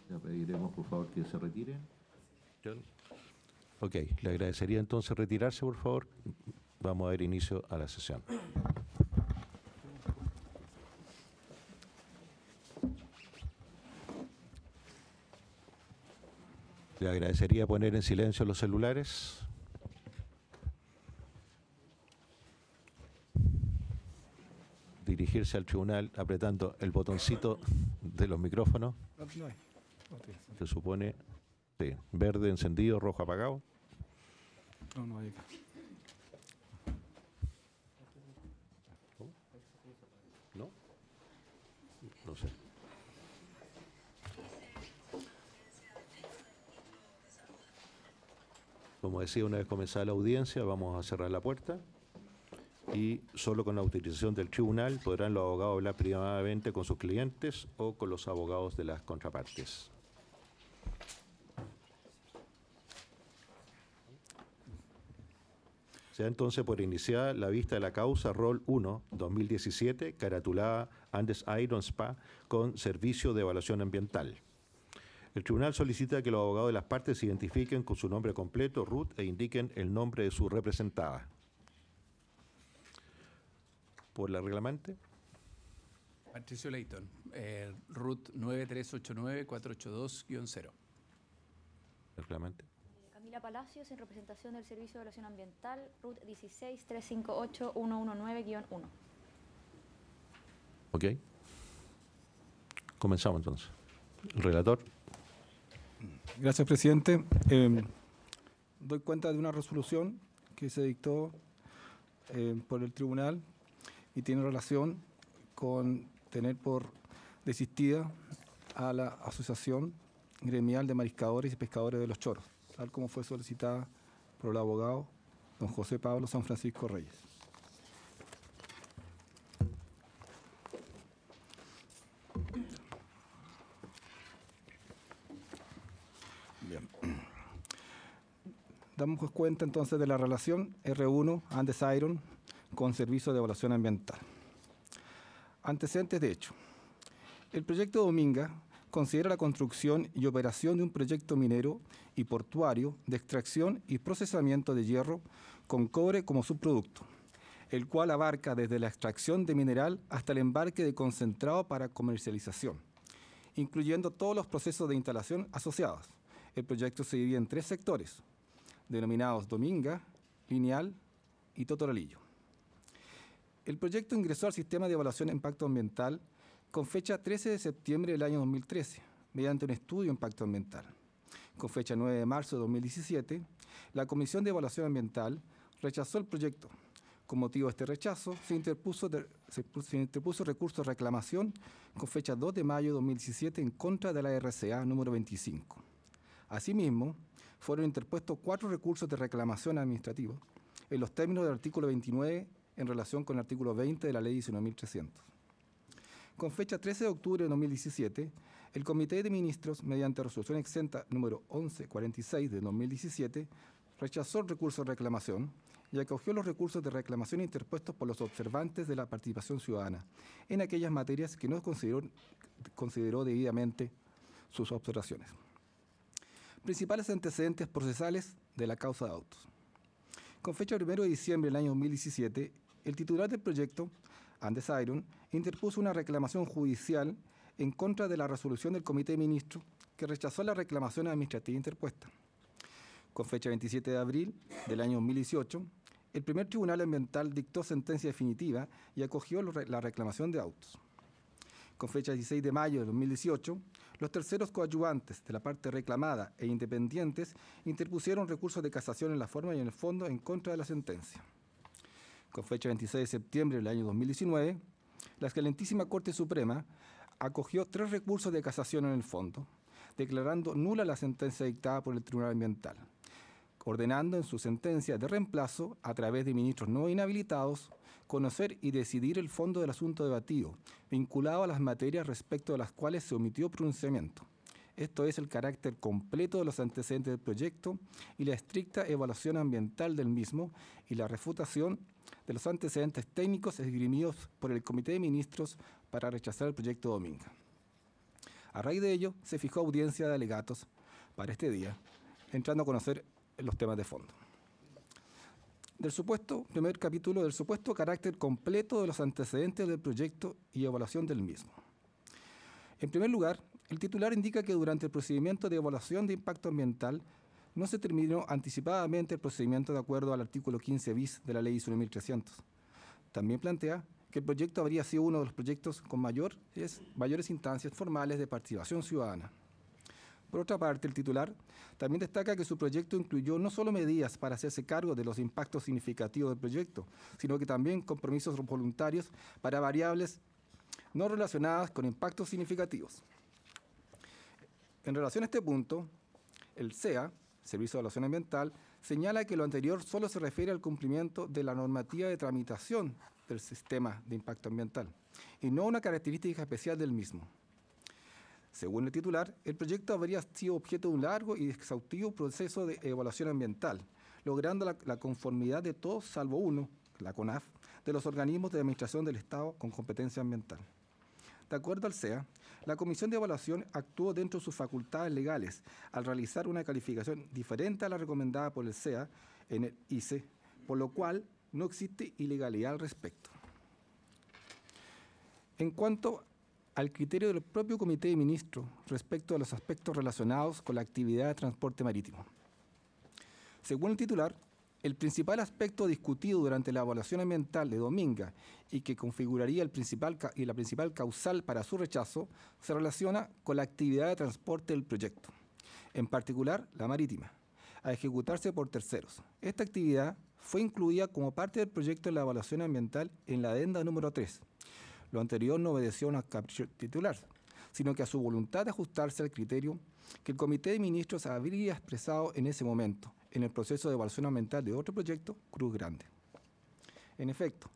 Le pediremos, por favor, que se retiren. Ok, le agradecería entonces retirarse, por favor. Vamos a dar inicio a la sesión. Le agradecería poner en silencio los celulares. Dirigirse al tribunal apretando el botoncito de los micrófonos. Se supone, sí, verde encendido, rojo apagado. No hay acá. ¿No? No sé. Como decía, una vez comenzada la audiencia, vamos a cerrar la puerta y solo con la autorización del tribunal podrán los abogados hablar privadamente con sus clientes o con los abogados de las contrapartes. Se da entonces por iniciada la vista de la causa Rol 1, 2017, caratulada Andes Iron Spa con servicio de evaluación ambiental. El tribunal solicita que los abogados de las partes se identifiquen con su nombre completo, RUT, e indiquen el nombre de su representada. Por la reglamante. Patricio Leighton, RUT 9389482-0. Reglamante. Camila Palacios, en representación del Servicio de Evaluación Ambiental, RUT 16358-119-1. Ok. Comenzamos entonces. El relator. Gracias, presidente. Doy cuenta de una resolución que se dictó por el tribunal y tiene relación con tener por desistida a la Asociación Gremial de Mariscadores y Pescadores de los Choros, tal como fue solicitada por el abogado don José Pablo San Francisco Reyes. Bien. Damos cuenta entonces de la relación R1 Andes Iron con Servicio de Evaluación Ambiental. Antecedentes de hecho. El proyecto Dominga considera la construcción y operación de un proyecto minero y portuario de extracción y procesamiento de hierro con cobre como subproducto, el cual abarca desde la extracción de mineral hasta el embarque de concentrado para comercialización, incluyendo todos los procesos de instalación asociados. El proyecto se divide en 3 sectores, denominados Dominga, Lineal y Totoralillo. El proyecto ingresó al Sistema de Evaluación de Impacto Ambiental con fecha 13 de septiembre del año 2013, mediante un estudio de impacto ambiental. Con fecha 9 de marzo de 2017, la Comisión de Evaluación Ambiental rechazó el proyecto. Con motivo de este rechazo, se interpuso recurso de reclamación con fecha 2 de mayo de 2017 en contra de la RCA número 25. Asimismo, fueron interpuestos 4 recursos de reclamación administrativa en los términos del artículo 29 en relación con el artículo 20 de la Ley 19.300. Con fecha 13 de octubre de 2017, el Comité de Ministros, mediante resolución exenta número 1146 de 2017, rechazó el recurso de reclamación y acogió los recursos de reclamación interpuestos por los observantes de la participación ciudadana en aquellas materias que no consideró debidamente sus observaciones. Principales antecedentes procesales de la causa de autos. Con fecha 1 de diciembre del año 2017, el titular del proyecto, Andes Iron, interpuso una reclamación judicial en contra de la resolución del Comité de Ministros que rechazó la reclamación administrativa interpuesta. Con fecha 27 de abril del año 2018, el primer Tribunal Ambiental dictó sentencia definitiva y acogió la reclamación de autos. Con fecha 16 de mayo de 2018, los terceros coadyuvantes de la parte reclamada e independientes interpusieron recursos de casación en la forma y en el fondo en contra de la sentencia. Con fecha 26 de septiembre del año 2019, la Excelentísima Corte Suprema acogió 3 recursos de casación en el fondo, declarando nula la sentencia dictada por el Tribunal Ambiental, ordenando en su sentencia de reemplazo, a través de ministros no inhabilitados, conocer y decidir el fondo del asunto debatido, vinculado a las materias respecto de las cuales se omitió pronunciamiento. Esto es el carácter completo de los antecedentes del proyecto y la estricta evaluación ambiental del mismo y la refutación de los antecedentes técnicos esgrimidos por el Comité de Ministros para rechazar el proyecto Dominga. A raíz de ello, se fijó audiencia de alegatos para este día, entrando a conocer los temas de fondo. Primer capítulo del supuesto carácter completo de los antecedentes del proyecto y evaluación del mismo. En primer lugar, el titular indica que durante el procedimiento de evaluación de impacto ambiental no se terminó anticipadamente el procedimiento de acuerdo al artículo 15 bis de la Ley ISO 1300. También plantea que el proyecto habría sido uno de los proyectos con mayores instancias formales de participación ciudadana. Por otra parte, el titular también destaca que su proyecto incluyó no solo medidas para hacerse cargo de los impactos significativos del proyecto, sino que también compromisos voluntarios para variables no relacionadas con impactos significativos. En relación a este punto, el SEA, Servicio de Evaluación Ambiental, señala que lo anterior solo se refiere al cumplimiento de la normativa de tramitación del sistema de impacto ambiental y no a una característica especial del mismo. Según el titular, el proyecto habría sido objeto de un largo y exhaustivo proceso de evaluación ambiental, logrando la conformidad de todos, salvo uno, la CONAF, de los organismos de administración del Estado con competencia ambiental. De acuerdo al SEA, la Comisión de Evaluación actuó dentro de sus facultades legales al realizar una calificación diferente a la recomendada por el SEA en el ICE, por lo cual no existe ilegalidad al respecto. En cuanto al criterio del propio Comité de Ministros respecto a los aspectos relacionados con la actividad de transporte marítimo. Según el titular, el principal aspecto discutido durante la evaluación ambiental de Dominga y que configuraría la principal causal para su rechazo se relaciona con la actividad de transporte del proyecto, en particular la marítima, a ejecutarse por terceros. Esta actividad fue incluida como parte del proyecto de la evaluación ambiental en la adenda número 3. Lo anterior no obedeció a una capricho titular, sino que a su voluntad de ajustarse al criterio que el Comité de Ministros habría expresado en ese momento, en el proceso de evaluación ambiental de otro proyecto, Cruz Grande. En efecto,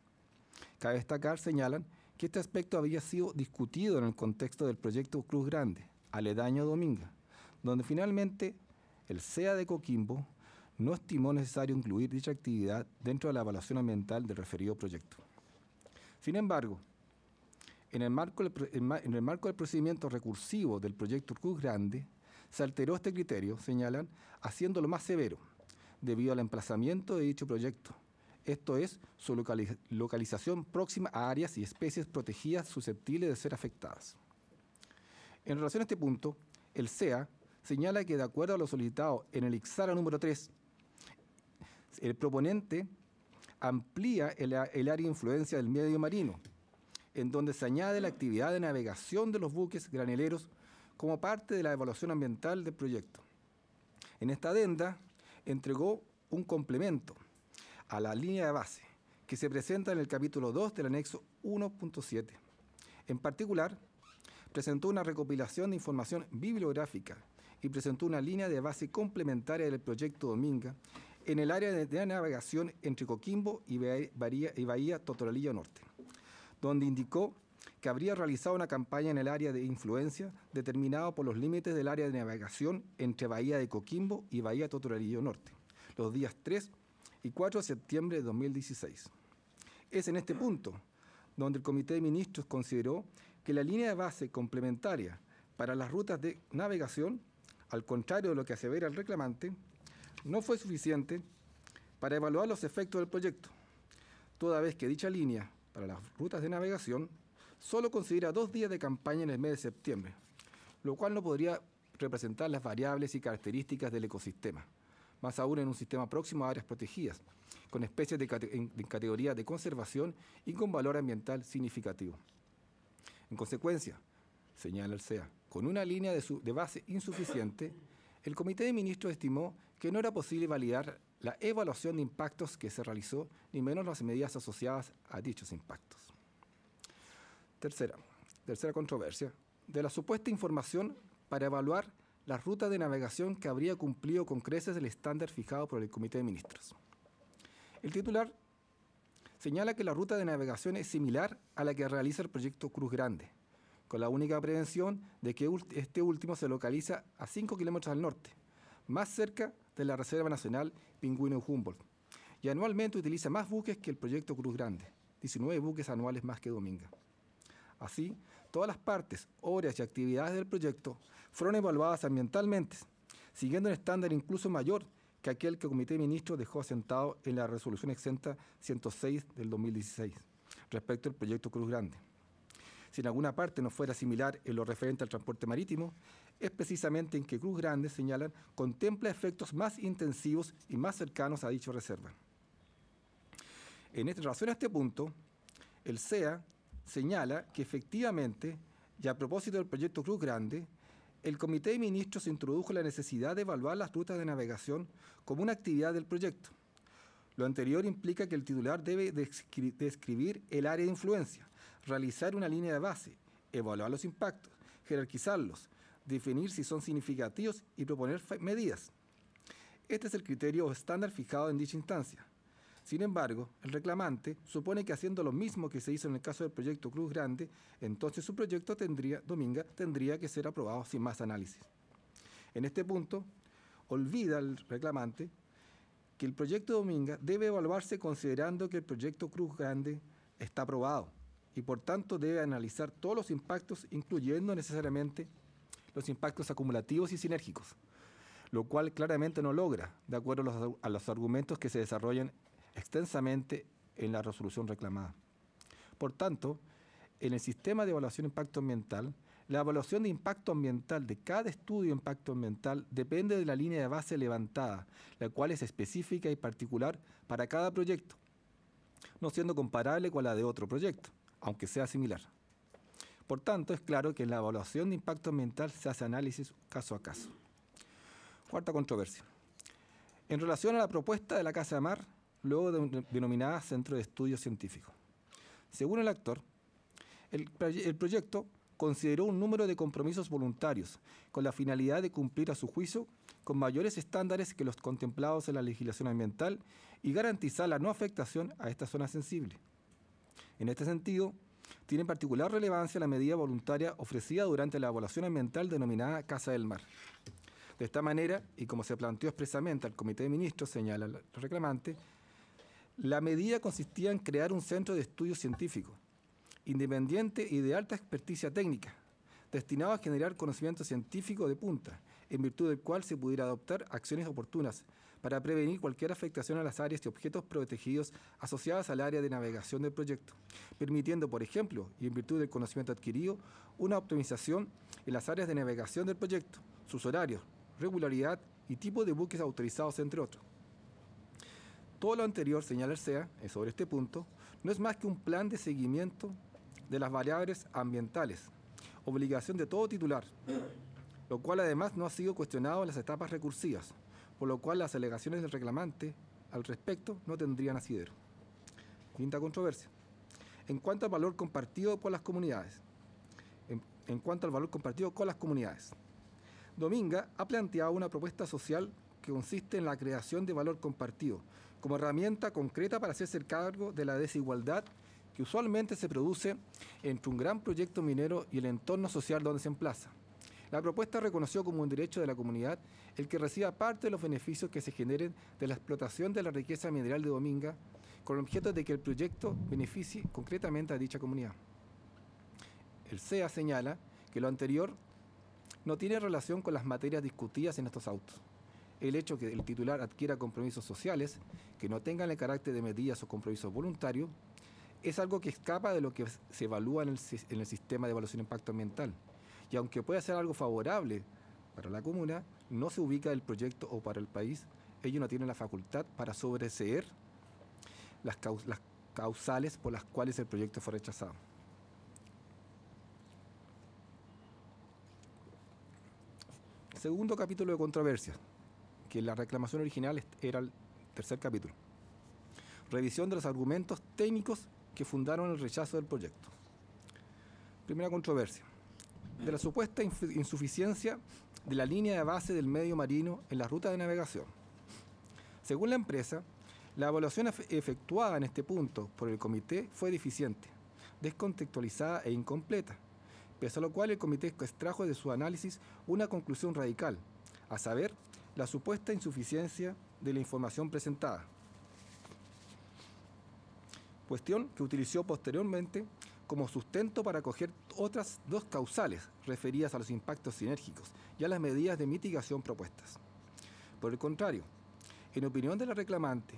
cabe destacar, señalan, que este aspecto había sido discutido en el contexto del proyecto Cruz Grande, aledaño a Dominga, donde finalmente el SEA de Coquimbo no estimó necesario incluir dicha actividad dentro de la evaluación ambiental del referido proyecto. Sin embargo, en el marco del procedimiento recursivo del proyecto Cruz Grande, se alteró este criterio, señalan, haciéndolo más severo, debido al emplazamiento de dicho proyecto, esto es, su localización próxima a áreas y especies protegidas susceptibles de ser afectadas. En relación a este punto, el SEA señala que de acuerdo a lo solicitado en el Ixara número 3, el proponente amplía el área de influencia del medio marino, en donde se añade la actividad de navegación de los buques graneleros como parte de la evaluación ambiental del proyecto. En esta adenda entregó un complemento a la línea de base que se presenta en el capítulo 2 del anexo 1.7. En particular, presentó una recopilación de información bibliográfica y presentó una línea de base complementaria del proyecto Dominga en el área de navegación entre Coquimbo y Bahía Totoralillo Norte, donde indicó que habría realizado una campaña en el área de influencia determinado por los límites del área de navegación entre Bahía de Coquimbo y Bahía Totoralillo Norte, los días 3 y 4 de septiembre de 2016. Es en este punto donde el Comité de Ministros consideró que la línea de base complementaria para las rutas de navegación, al contrario de lo que asevera el reclamante, no fue suficiente para evaluar los efectos del proyecto, toda vez que dicha línea para las rutas de navegación solo considera 2 días de campaña en el mes de septiembre, lo cual no podría representar las variables y características del ecosistema, más aún en un sistema próximo a áreas protegidas, con especies de categoría de conservación y con valor ambiental significativo. En consecuencia, señala el SEA, con una línea de base insuficiente, el Comité de Ministros estimó que no era posible validar la evaluación de impactos que se realizó, ni menos las medidas asociadas a dichos impactos. Tercera controversia, de la supuesta información para evaluar las rutas de navegación que habría cumplido con creces el estándar fijado por el Comité de Ministros. El titular señala que la ruta de navegación es similar a la que realiza el proyecto Cruz Grande, con la única prevención de que este último se localiza a 5 kilómetros al norte, más cerca de la Reserva Nacional Pingüino Humboldt, y anualmente utiliza más buques que el proyecto Cruz Grande, 19 buques anuales más que Dominga. Así, todas las partes, obras y actividades del proyecto fueron evaluadas ambientalmente, siguiendo un estándar incluso mayor que aquel que el Comité de Ministros dejó asentado en la Resolución Exenta 106 del 2016, respecto al proyecto Cruz Grande. Si en alguna parte no fuera similar en lo referente al transporte marítimo, es precisamente en que Cruz Grande, señalan, contempla efectos más intensivos y más cercanos a dicha reserva. En relación a este punto, el SEA señala que efectivamente, y a propósito del proyecto Cruz Grande, el Comité de Ministros introdujo la necesidad de evaluar las rutas de navegación como una actividad del proyecto. Lo anterior implica que el titular debe describir el área de influencia, realizar una línea de base, evaluar los impactos, jerarquizarlos, definir si son significativos y proponer medidas. Este es el criterio estándar fijado en dicha instancia. Sin embargo, el reclamante supone que haciendo lo mismo que se hizo en el caso del proyecto Cruz Grande, entonces su proyecto Dominga tendría que ser aprobado sin más análisis. En este punto, olvida el reclamante que el proyecto Dominga debe evaluarse considerando que el proyecto Cruz Grande está aprobado y por tanto debe analizar todos los impactos, incluyendo necesariamente los impactos acumulativos y sinérgicos, lo cual claramente no logra, de acuerdo a los argumentos que se desarrollan extensamente en la resolución reclamada. Por tanto, en el sistema de evaluación de impacto ambiental, la evaluación de impacto ambiental de cada estudio de impacto ambiental depende de la línea de base levantada, la cual es específica y particular para cada proyecto, no siendo comparable con la de otro proyecto, aunque sea similar. Por tanto, es claro que en la evaluación de impacto ambiental se hace análisis caso a caso. Cuarta controversia. En relación a la propuesta de la Casa de Mar, luego denominada Centro de Estudios Científicos. Según el actor, el proyecto consideró un número de compromisos voluntarios con la finalidad de cumplir a su juicio con mayores estándares que los contemplados en la legislación ambiental y garantizar la no afectación a esta zona sensible. En este sentido, tiene particular relevancia la medida voluntaria ofrecida durante la evaluación ambiental denominada Casa del Mar. De esta manera, y como se planteó expresamente al Comité de Ministros, señala el reclamante, la medida consistía en crear un centro de estudios científicos, independiente y de alta experticia técnica, destinado a generar conocimiento científico de punta, en virtud del cual se pudiera adoptar acciones oportunas para prevenir cualquier afectación a las áreas y objetos protegidos asociadas al área de navegación del proyecto, permitiendo, por ejemplo, y en virtud del conocimiento adquirido, una optimización en las áreas de navegación del proyecto, sus horarios, regularidad y tipo de buques autorizados, entre otros. Todo lo anterior, señala el SEA, sobre este punto, no es más que un plan de seguimiento de las variables ambientales, obligación de todo titular, lo cual además no ha sido cuestionado en las etapas recursivas, por lo cual las alegaciones del reclamante al respecto no tendrían asidero. Quinta controversia. En cuanto al valor compartido por las comunidades. En cuanto al valor compartido con las comunidades. Dominga ha planteado una propuesta social que consiste en la creación de valor compartido, como herramienta concreta para hacerse cargo de la desigualdad que usualmente se produce entre un gran proyecto minero y el entorno social donde se emplaza. La propuesta reconoció como un derecho de la comunidad el que reciba parte de los beneficios que se generen de la explotación de la riqueza mineral de Dominga, con el objeto de que el proyecto beneficie concretamente a dicha comunidad. El SEA señala que lo anterior no tiene relación con las materias discutidas en estos autos. El hecho que el titular adquiera compromisos sociales que no tengan el carácter de medidas o compromisos voluntarios es algo que escapa de lo que se evalúa en el sistema de evaluación de impacto ambiental. Y aunque pueda ser algo favorable para la comuna, no se ubica el proyecto o para el país, ello no tiene la facultad para sobreseer las causales por las cuales el proyecto fue rechazado. Segundo capítulo de controversia, que la reclamación original era el tercer capítulo. Revisión de los argumentos técnicos que fundaron el rechazo del proyecto. Primera controversia. De la supuesta insuficiencia de la línea de base del medio marino en la ruta de navegación. Según la empresa, la evaluación efectuada en este punto por el comité fue deficiente, descontextualizada e incompleta, pese a lo cual el comité extrajo de su análisis una conclusión radical, a saber, la supuesta insuficiencia de la información presentada. Cuestión que utilizó posteriormente como sustento para acoger otras dos causales referidas a los impactos sinérgicos y a las medidas de mitigación propuestas. Por el contrario, en opinión de la reclamante,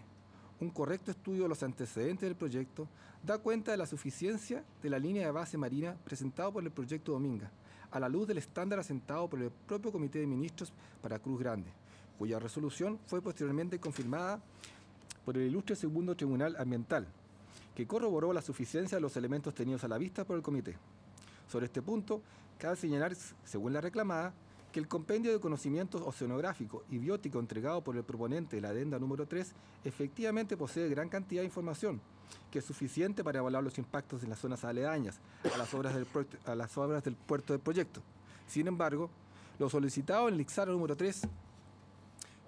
un correcto estudio de los antecedentes del proyecto da cuenta de la suficiencia de la línea de base marina presentado por el proyecto Dominga, a la luz del estándar asentado por el propio Comité de Ministros para Cruz Grande, cuya resolución fue posteriormente confirmada por el ilustre Segundo Tribunal Ambiental, que corroboró la suficiencia de los elementos tenidos a la vista por el comité. Sobre este punto, cabe señalar, según la reclamada, que el compendio de conocimientos oceanográfico y biótico entregado por el proponente de la adenda número 3 efectivamente posee gran cantidad de información, que es suficiente para evaluar los impactos en las zonas aledañas a las obras del puerto del proyecto. Sin embargo, lo solicitado en el Ixaro número 3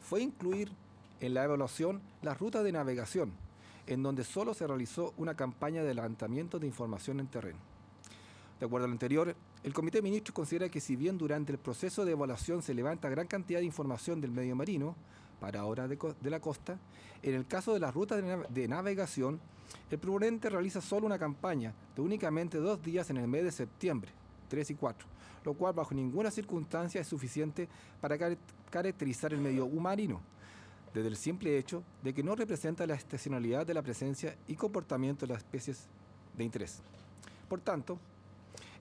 fue incluir en la evaluación las rutas de navegación, en donde solo se realizó una campaña de levantamiento de información en terreno. De acuerdo a lo anterior, el Comité de Ministros considera que si bien durante el proceso de evaluación se levanta gran cantidad de información del medio marino para obras de la costa, en el caso de las rutas de navegación, el proponente realiza solo una campaña de únicamente 2 días en el mes de septiembre, 3 y 4, lo cual bajo ninguna circunstancia es suficiente para caracterizar el medio marino, desde el simple hecho de que no representa la estacionalidad de la presencia y comportamiento de las especies de interés. Por tanto,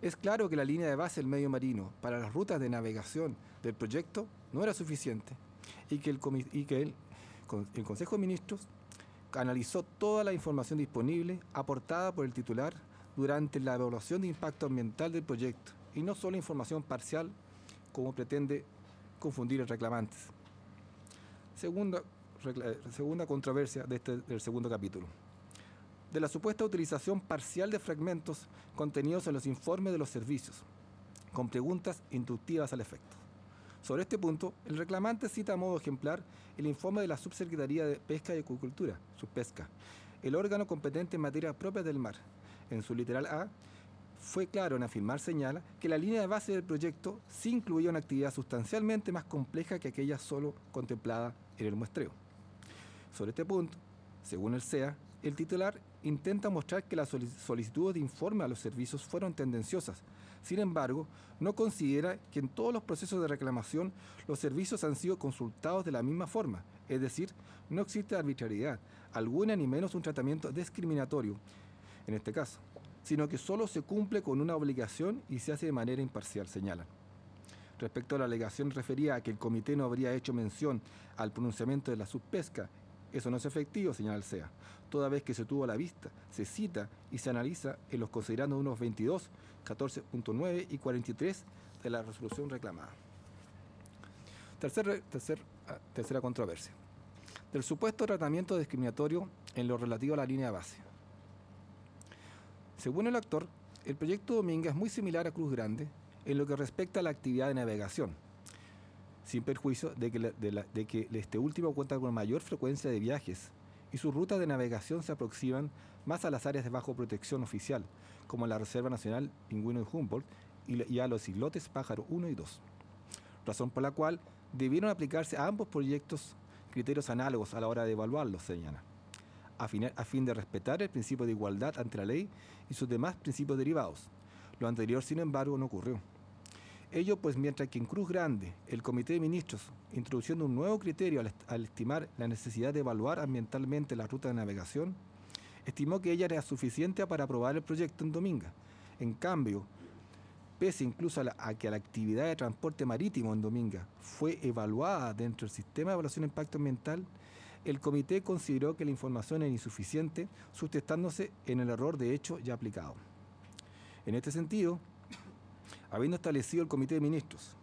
es claro que la línea de base del medio marino para las rutas de navegación del proyecto no era suficiente y que el Consejo de Ministros analizó toda la información disponible aportada por el titular durante la evaluación de impacto ambiental del proyecto y no solo información parcial como pretende confundir el reclamante. Segunda controversia del segundo capítulo. De la supuesta utilización parcial de fragmentos contenidos en los informes de los servicios, con preguntas inductivas al efecto. Sobre este punto, el reclamante cita a modo ejemplar el informe de la Subsecretaría de Pesca y Acuicultura, Subpesca, el órgano competente en materia propia del mar. En su literal A, fue claro en afirmar, señala, que la línea de base del proyecto sí incluía una actividad sustancialmente más compleja que aquella solo contemplada en el muestreo. Sobre este punto, según el SEA, el titular intenta mostrar que las solicitudes de informe a los servicios fueron tendenciosas. Sin embargo, no considera que en todos los procesos de reclamación los servicios han sido consultados de la misma forma, es decir, no existe arbitrariedad alguna ni menos un tratamiento discriminatorio en este caso, sino que solo se cumple con una obligación y se hace de manera imparcial, señalan. Respecto a la alegación referida a que el comité no habría hecho mención al pronunciamiento de la subpesca, eso no es efectivo, señala el SEA, toda vez que se tuvo a la vista, se cita y se analiza en los considerandos 1.22, 14.9 y 43 de la resolución reclamada. Tercera controversia. Del supuesto tratamiento discriminatorio en lo relativo a la línea de base. Según el actor, el proyecto Dominga es muy similar a Cruz Grande en lo que respecta a la actividad de navegación, sin perjuicio de que este último cuenta con mayor frecuencia de viajes y sus rutas de navegación se aproximan más a las áreas de bajo protección oficial, como la Reserva Nacional Pingüino de Humboldt y a los islotes Pájaro 1 y 2. Razón por la cual debieron aplicarse a ambos proyectos criterios análogos a la hora de evaluarlos, señala, a fin de respetar el principio de igualdad ante la ley y sus demás principios derivados. Lo anterior, sin embargo, no ocurrió. Ello pues mientras que en Cruz Grande el Comité de Ministros, introduciendo un nuevo criterio al estimar la necesidad de evaluar ambientalmente la ruta de navegación, estimó que ella era suficiente para aprobar el proyecto en Dominga. En cambio, pese incluso a que la actividad de transporte marítimo en Dominga fue evaluada dentro del sistema de evaluación de impacto ambiental, el comité consideró que la información era insuficiente, sustentándose en el error de hecho ya aplicado. En este sentido, habiendo establecido el Comité de Ministros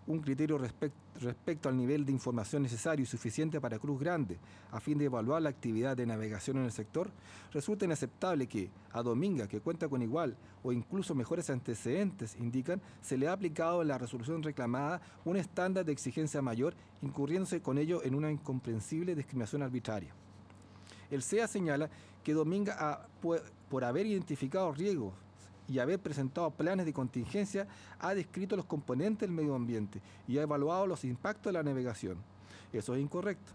un criterio respecto al nivel de información necesario y suficiente para Cruz Grande a fin de evaluar la actividad de navegación en el sector, resulta inaceptable que a Dominga, que cuenta con igual o incluso mejores antecedentes, indican, se le ha aplicado en la resolución reclamada un estándar de exigencia mayor, incurriéndose con ello en una incomprensible discriminación arbitraria. El SEA señala que Dominga, por haber identificado riesgos y haber presentado planes de contingencia, ha descrito los componentes del medio ambiente y ha evaluado los impactos de la navegación. Eso es incorrecto.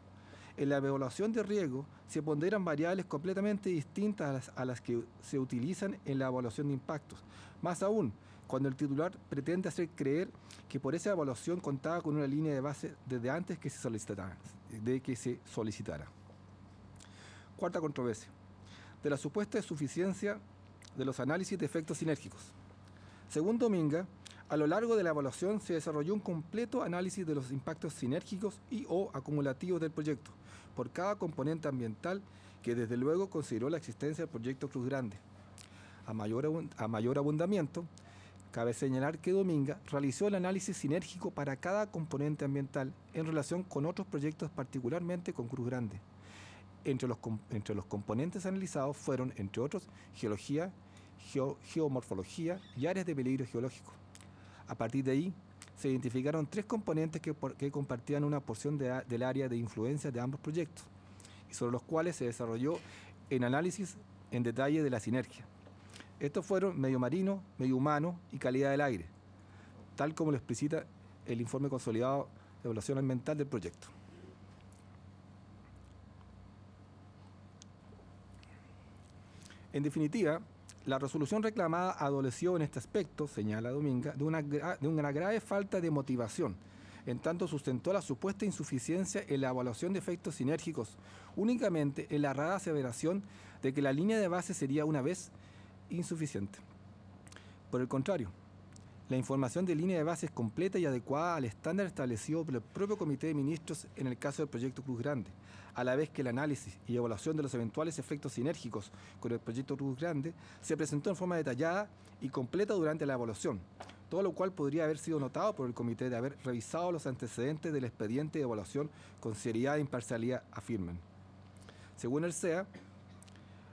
En la evaluación de riesgo se ponderan variables completamente distintas a las que se utilizan en la evaluación de impactos. Más aún, cuando el titular pretende hacer creer que por esa evaluación contaba con una línea de base desde antes que se solicitara. Cuarta controversia. De la supuesta suficiencia de los análisis de efectos sinérgicos. Según Dominga, a lo largo de la evaluación se desarrolló un completo análisis de los impactos sinérgicos y o acumulativos del proyecto, por cada componente ambiental que desde luego consideró la existencia del proyecto Cruz Grande. A mayor abundamiento, cabe señalar que Dominga realizó el análisis sinérgico para cada componente ambiental en relación con otros proyectos, particularmente con Cruz Grande. Entre los componentes analizados fueron, entre otros, geología, geomorfología y áreas de peligro geológico. A partir de ahí, se identificaron 3 componentes que compartían una porción del área de influencia de ambos proyectos, y sobre los cuales se desarrolló el análisis en detalle de la sinergia. Estos fueron medio marino, medio humano y calidad del aire, tal como lo explicita el informe consolidado de evaluación ambiental del proyecto. En definitiva, la resolución reclamada adoleció en este aspecto, señala Dominga, de una grave falta de motivación, en tanto sustentó la supuesta insuficiencia en la evaluación de efectos sinérgicos únicamente en la errada aseveración de que la línea de base sería una vez insuficiente. Por el contrario, la información de línea de base es completa y adecuada al estándar establecido por el propio Comité de Ministros en el caso del proyecto Cruz Grande, a la vez que el análisis y evaluación de los eventuales efectos sinérgicos con el proyecto Cruz Grande se presentó en forma detallada y completa durante la evaluación, todo lo cual podría haber sido notado por el comité de haber revisado los antecedentes del expediente de evaluación con seriedad e imparcialidad, afirman. Según el SEA,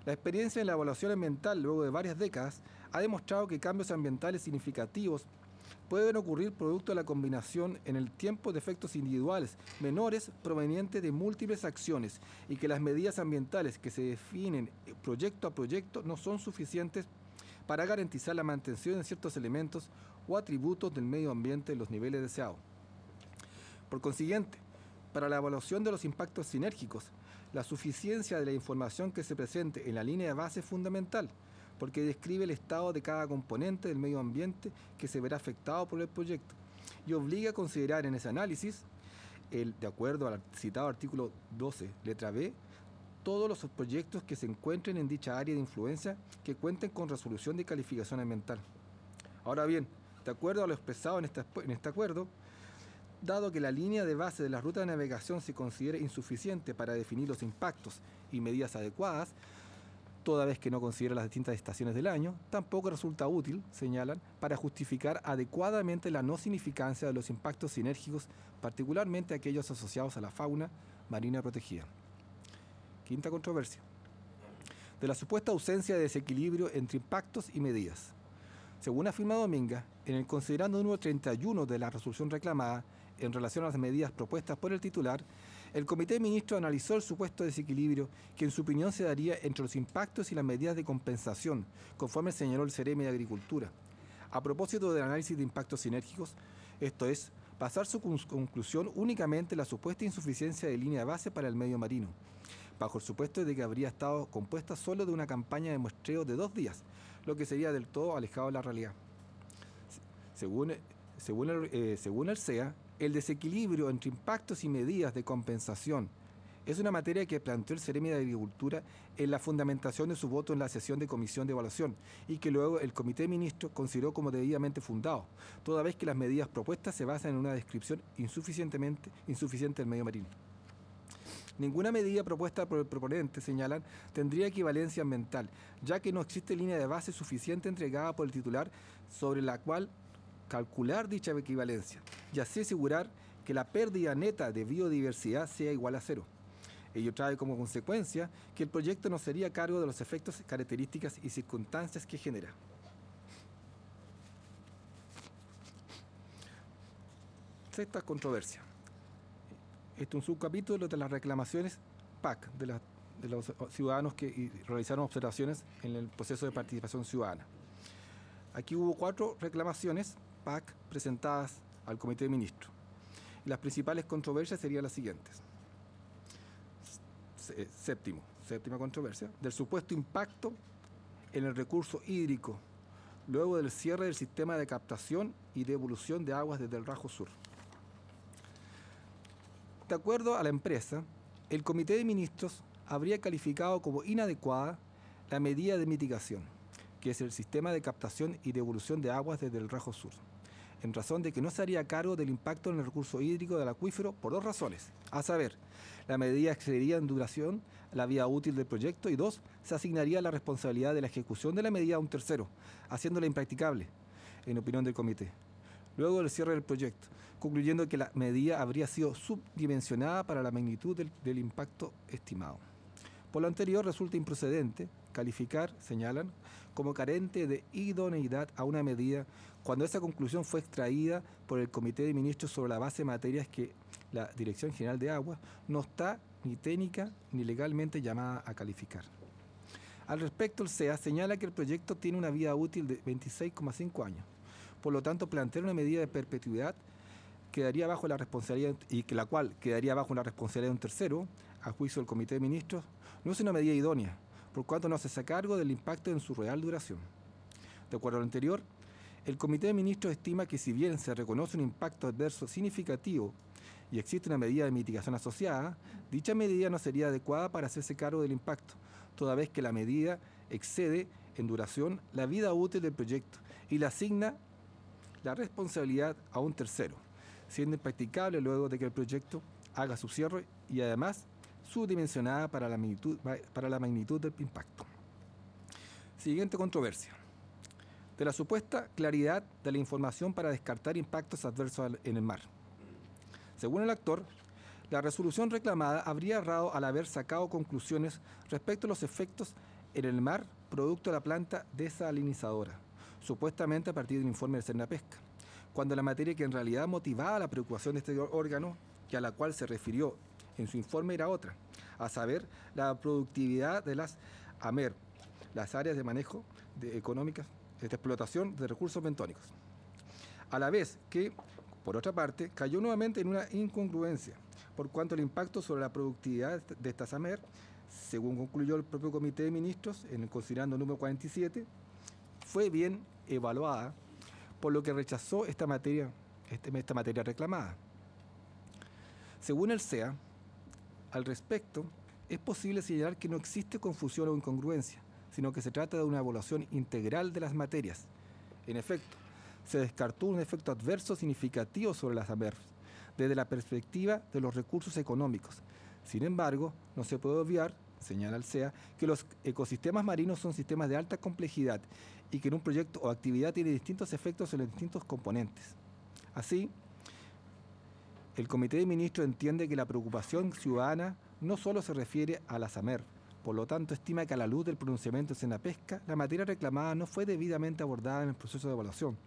la experiencia en la evaluación ambiental luego de varias décadas ha demostrado que cambios ambientales significativos pueden ocurrir producto de la combinación en el tiempo de efectos individuales menores provenientes de múltiples acciones y que las medidas ambientales que se definen proyecto a proyecto no son suficientes para garantizar la mantención de ciertos elementos o atributos del medio ambiente en los niveles deseados. Por consiguiente, para la evaluación de los impactos sinérgicos, la suficiencia de la información que se presente en la línea de base es fundamental, porque describe el estado de cada componente del medio ambiente que se verá afectado por el proyecto y obliga a considerar en ese análisis, de acuerdo al citado artículo 12, letra B, todos los proyectos que se encuentren en dicha área de influencia que cuenten con resolución de calificación ambiental. Ahora bien, de acuerdo a lo expresado en este acuerdo, dado que la línea de base de la ruta de navegación se considera insuficiente para definir los impactos y medidas adecuadas, toda vez que no considera las distintas estaciones del año, tampoco resulta útil, señalan, para justificar adecuadamente la no significancia de los impactos sinérgicos, particularmente aquellos asociados a la fauna marina protegida. Quinta controversia. De la supuesta ausencia de desequilibrio entre impactos y medidas. Según afirma Dominga, en el considerando número 31 de la resolución reclamada, en relación a las medidas propuestas por el titular, el Comité de Ministros analizó el supuesto desequilibrio que en su opinión se daría entre los impactos y las medidas de compensación, conforme señaló el Ceremi de Agricultura. A propósito del análisis de impactos sinérgicos, esto es, basar su conclusión únicamente en la supuesta insuficiencia de línea de base para el medio marino, bajo el supuesto de que habría estado compuesta solo de una campaña de muestreo de 2 días, lo que sería del todo alejado de la realidad. Según el SEA, el desequilibrio entre impactos y medidas de compensación es una materia que planteó el Ceremi de Agricultura en la fundamentación de su voto en la sesión de comisión de evaluación y que luego el Comité de Ministros consideró como debidamente fundado, toda vez que las medidas propuestas se basan en una descripción insuficiente del medio marino. Ninguna medida propuesta por el proponente, señalan, tendría equivalencia ambiental, ya que no existe línea de base suficiente entregada por el titular sobre la cual calcular dicha equivalencia y así asegurar que la pérdida neta de biodiversidad sea igual a 0. Ello trae como consecuencia que el proyecto no sería a cargo de los efectos, características y circunstancias que genera. Sexta controversia. Este es un subcapítulo de las reclamaciones PAC de los ciudadanos que realizaron observaciones en el proceso de participación ciudadana. Aquí hubo 4 reclamaciones PAC presentadas al Comité de Ministros. Las principales controversias serían las siguientes. Séptima controversia, del supuesto impacto en el recurso hídrico luego del cierre del sistema de captación y devolución de aguas desde el Rajo Sur. De acuerdo a la empresa, el Comité de Ministros habría calificado como inadecuada la medida de mitigación, que es el sistema de captación y devolución de aguas desde el Rajo Sur, en razón de que no se haría cargo del impacto en el recurso hídrico del acuífero por dos razones, a saber, la medida excedería en duración la vida útil del proyecto y dos, se asignaría la responsabilidad de la ejecución de la medida a un tercero, haciéndola impracticable, en opinión del comité. Luego del cierre del proyecto, concluyendo que la medida habría sido subdimensionada para la magnitud del impacto estimado. Por lo anterior, resulta improcedente calificar, señalan, como carente de idoneidad a una medida cuando esa conclusión fue extraída por el Comité de Ministros sobre la base de materias que la Dirección General de Aguas no está ni técnica ni legalmente llamada a calificar. Al respecto, el SEA señala que el proyecto tiene una vida útil de 26,5 años. Por lo tanto, plantear una medida de perpetuidad quedaría bajo la responsabilidad y que la cual quedaría bajo la responsabilidad de un tercero, a juicio del Comité de Ministros, no es una medida idónea, por cuanto no se hace cargo del impacto en su real duración. De acuerdo a lo anterior, el Comité de Ministros estima que si bien se reconoce un impacto adverso significativo y existe una medida de mitigación asociada, dicha medida no sería adecuada para hacerse cargo del impacto, toda vez que la medida excede en duración la vida útil del proyecto y le asigna la responsabilidad a un tercero, siendo impracticable luego de que el proyecto haga su cierre y además subdimensionada para la magnitud del impacto. Siguiente controversia. De la supuesta claridad de la información para descartar impactos adversos en el mar. Según el actor, la resolución reclamada habría errado al haber sacado conclusiones respecto a los efectos en el mar producto de la planta desalinizadora, supuestamente a partir del informe de Cernapesca, cuando la materia que en realidad motivaba la preocupación de este órgano, que a la cual se refirió en su informe, era otra, a saber, la productividad de las AMER, las áreas de manejo económicas de explotación de recursos bentónicos. A la vez que, por otra parte, cayó nuevamente en una incongruencia, por cuanto el impacto sobre la productividad de estas AMER, según concluyó el propio Comité de Ministros en el considerando número 47, fue bien evaluada, por lo que rechazó esta materia reclamada. Según el SEA, al respecto, es posible señalar que no existe confusión o incongruencia, sino que se trata de una evaluación integral de las materias. En efecto, se descartó un efecto adverso significativo sobre las AMER, desde la perspectiva de los recursos económicos. Sin embargo, no se puede obviar, señala el SEA, que los ecosistemas marinos son sistemas de alta complejidad y que en un proyecto o actividad tiene distintos efectos en los distintos componentes. Así, el Comité de Ministros entiende que la preocupación ciudadana no solo se refiere a las AMER, por lo tanto estima que a la luz del pronunciamiento de Cernapesca, la materia reclamada no fue debidamente abordada en el proceso de evaluación,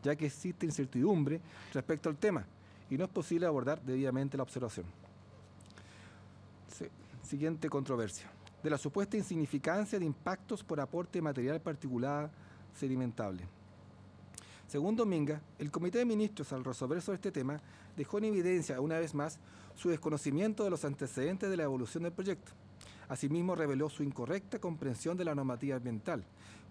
ya que existe incertidumbre respecto al tema y no es posible abordar debidamente la observación. Siguiente controversia. De la supuesta insignificancia de impactos por aporte de material particulado sedimentable. Según Dominga, el Comité de Ministros, al resolver sobre este tema, dejó en evidencia, una vez más, su desconocimiento de los antecedentes de la evolución del proyecto. Asimismo, reveló su incorrecta comprensión de la normativa ambiental,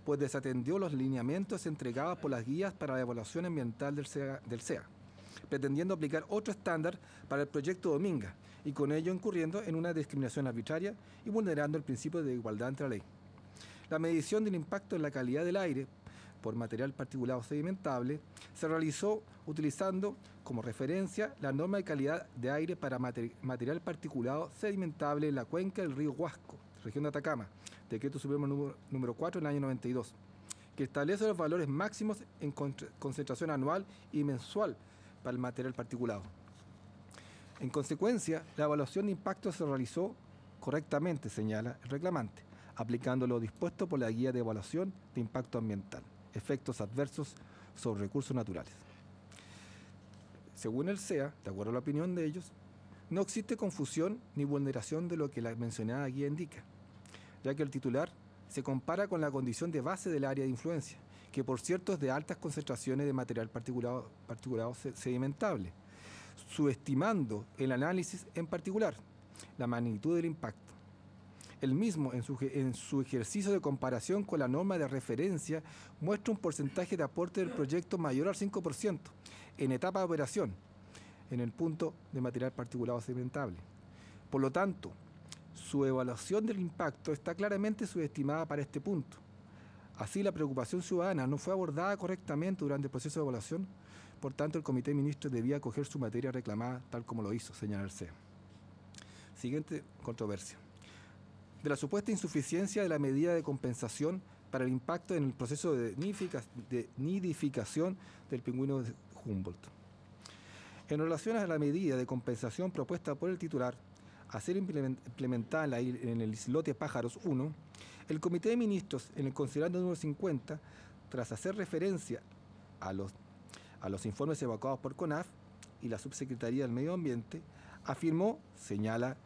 pues desatendió los lineamientos entregados por las guías para la evaluación ambiental del SEA, pretendiendo aplicar otro estándar para el proyecto Dominga, y con ello incurriendo en una discriminación arbitraria y vulnerando el principio de igualdad ante la ley. La medición del impacto en la calidad del aire por material particulado sedimentable se realizó utilizando como referencia la norma de calidad de aire para material particulado sedimentable en la cuenca del río Huasco, región de Atacama, Decreto Supremo número 4 del año 92, que establece los valores máximos en concentración anual y mensual para el material particulado. En consecuencia, la evaluación de impacto se realizó correctamente, señala el reclamante, aplicando lo dispuesto por la Guía de Evaluación de Impacto Ambiental, efectos adversos sobre recursos naturales. Según el SEA, de acuerdo a la opinión de ellos, no existe confusión ni vulneración de lo que la mencionada guía indica, ya que el titular se compara con la condición de base del área de influencia, que por cierto es de altas concentraciones de material particulado sedimentable, subestimando el análisis en particular, la magnitud del impacto. El mismo, en su ejercicio de comparación con la norma de referencia, muestra un porcentaje de aporte del proyecto mayor al 5% en etapa de operación, en el punto de material particulado sedimentable. Por lo tanto, su evaluación del impacto está claramente subestimada para este punto. Así, la preocupación ciudadana no fue abordada correctamente durante el proceso de evaluación. Por tanto, el Comité de Ministros debía acoger su materia reclamada tal como lo hizo, señala el CEA. Siguiente controversia. De la supuesta insuficiencia de la medida de compensación para el impacto en el proceso de nidificación del pingüino de Humboldt. En relación a la medida de compensación propuesta por el titular a ser implementada en el islote Pájaros 1, el Comité de Ministros, en el considerando número 50, tras hacer referencia a los informes evacuados por CONAF y la Subsecretaría del Medio Ambiente, afirmó, señala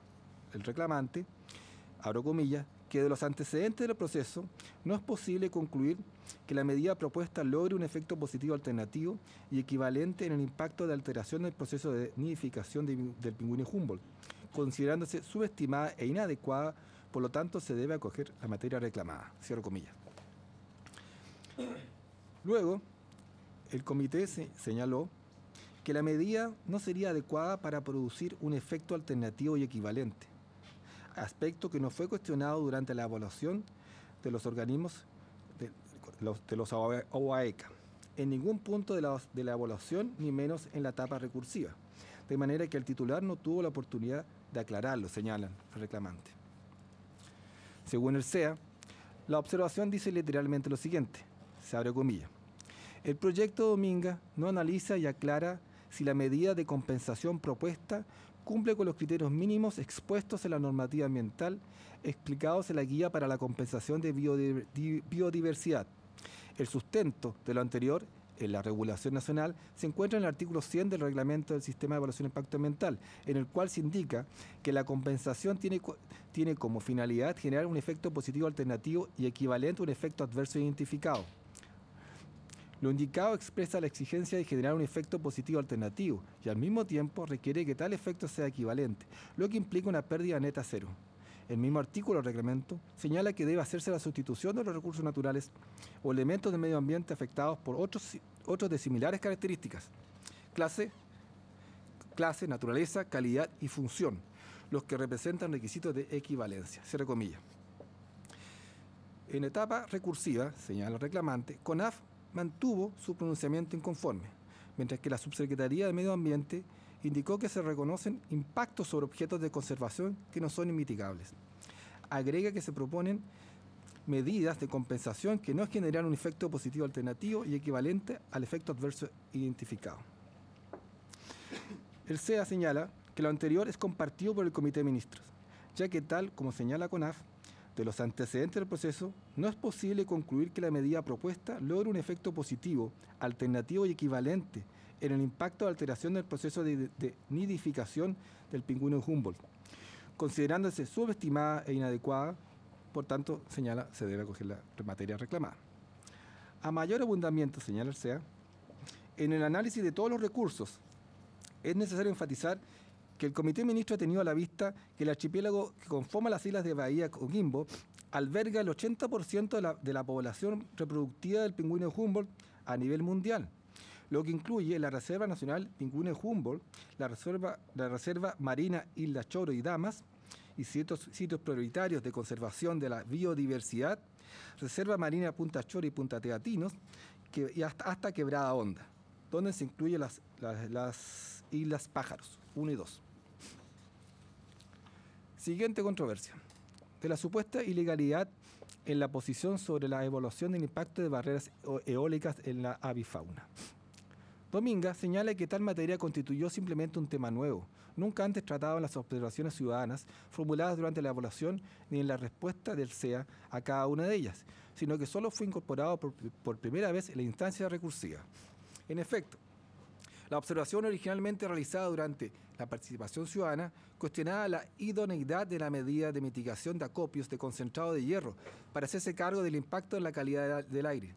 el reclamante, abro comillas, que de los antecedentes del proceso no es posible concluir que la medida propuesta logre un efecto positivo alternativo y equivalente en el impacto de alteración del proceso de nidificación del pingüino Humboldt, considerándose subestimada e inadecuada, por lo tanto se debe acoger la materia reclamada. Cierro comillas. Luego, el comité señaló que la medida no sería adecuada para producir un efecto alternativo y equivalente, aspecto que no fue cuestionado durante la evaluación de los organismos de los OAECA, en ningún punto de la evaluación, ni menos en la etapa recursiva, de manera que el titular no tuvo la oportunidad de aclararlo, señalan el reclamante. Según el CEA, la observación dice literalmente lo siguiente, se abre comillas: el proyecto Dominga no analiza y aclara si la medida de compensación propuesta cumple con los criterios mínimos expuestos en la normativa ambiental explicados en la guía para la compensación de biodiversidad. El sustento de lo anterior en la regulación nacional se encuentra en el artículo 100 del Reglamento del Sistema de Evaluación de Impacto Ambiental, en el cual se indica que la compensación tiene como finalidad generar un efecto positivo alternativo y equivalente a un efecto adverso identificado. Lo indicado expresa la exigencia de generar un efecto positivo alternativo y al mismo tiempo requiere que tal efecto sea equivalente, lo que implica una pérdida neta cero. El mismo artículo del reglamento señala que debe hacerse la sustitución de los recursos naturales o elementos del medio ambiente afectados por otros de similares características, clase, naturaleza, calidad y función, los que representan requisitos de equivalencia. Cierre comillas. En etapa recursiva, señala el reclamante, CONAF mantuvo su pronunciamiento inconforme, mientras que la Subsecretaría de Medio Ambiente indicó que se reconocen impactos sobre objetos de conservación que no son inmitigables. Agrega que se proponen medidas de compensación que no generan un efecto positivo alternativo y equivalente al efecto adverso identificado. El CEA señala que lo anterior es compartido por el Comité de Ministros, ya que tal como señala CONAF, de los antecedentes del proceso, no es posible concluir que la medida propuesta logre un efecto positivo, alternativo y equivalente en el impacto de alteración del proceso de nidificación del pingüino Humboldt, considerándose subestimada e inadecuada, por tanto, señala, se debe acoger la materia reclamada. A mayor abundamiento, señala el CEA, en el análisis de todos los recursos, es necesario enfatizar que el Comité de Ministros ha tenido a la vista que el archipiélago que conforma las islas de Bahía Coquimbo alberga el 80% de la población reproductiva del pingüino Humboldt a nivel mundial, lo que incluye la Reserva Nacional Pingüino Humboldt, la Reserva Marina Isla Choro y Damas, y ciertos sitios prioritarios de conservación de la biodiversidad, Reserva Marina Punta Choro y Punta Teatinos, y hasta Quebrada Honda, donde se incluyen las Islas Pájaros 1 y 2. Siguiente controversia. De la supuesta ilegalidad en la posición sobre la evaluación del impacto de barreras eólicas en la avifauna. Dominga señala que tal materia constituyó simplemente un tema nuevo, nunca antes tratado en las observaciones ciudadanas formuladas durante la evaluación ni en la respuesta del CEA a cada una de ellas, sino que solo fue incorporado por primera vez en la instancia recursiva. En efecto, la observación originalmente realizada durante la participación ciudadana cuestionaba la idoneidad de la medida de mitigación de acopios de concentrado de hierro para hacerse cargo del impacto en la calidad del aire.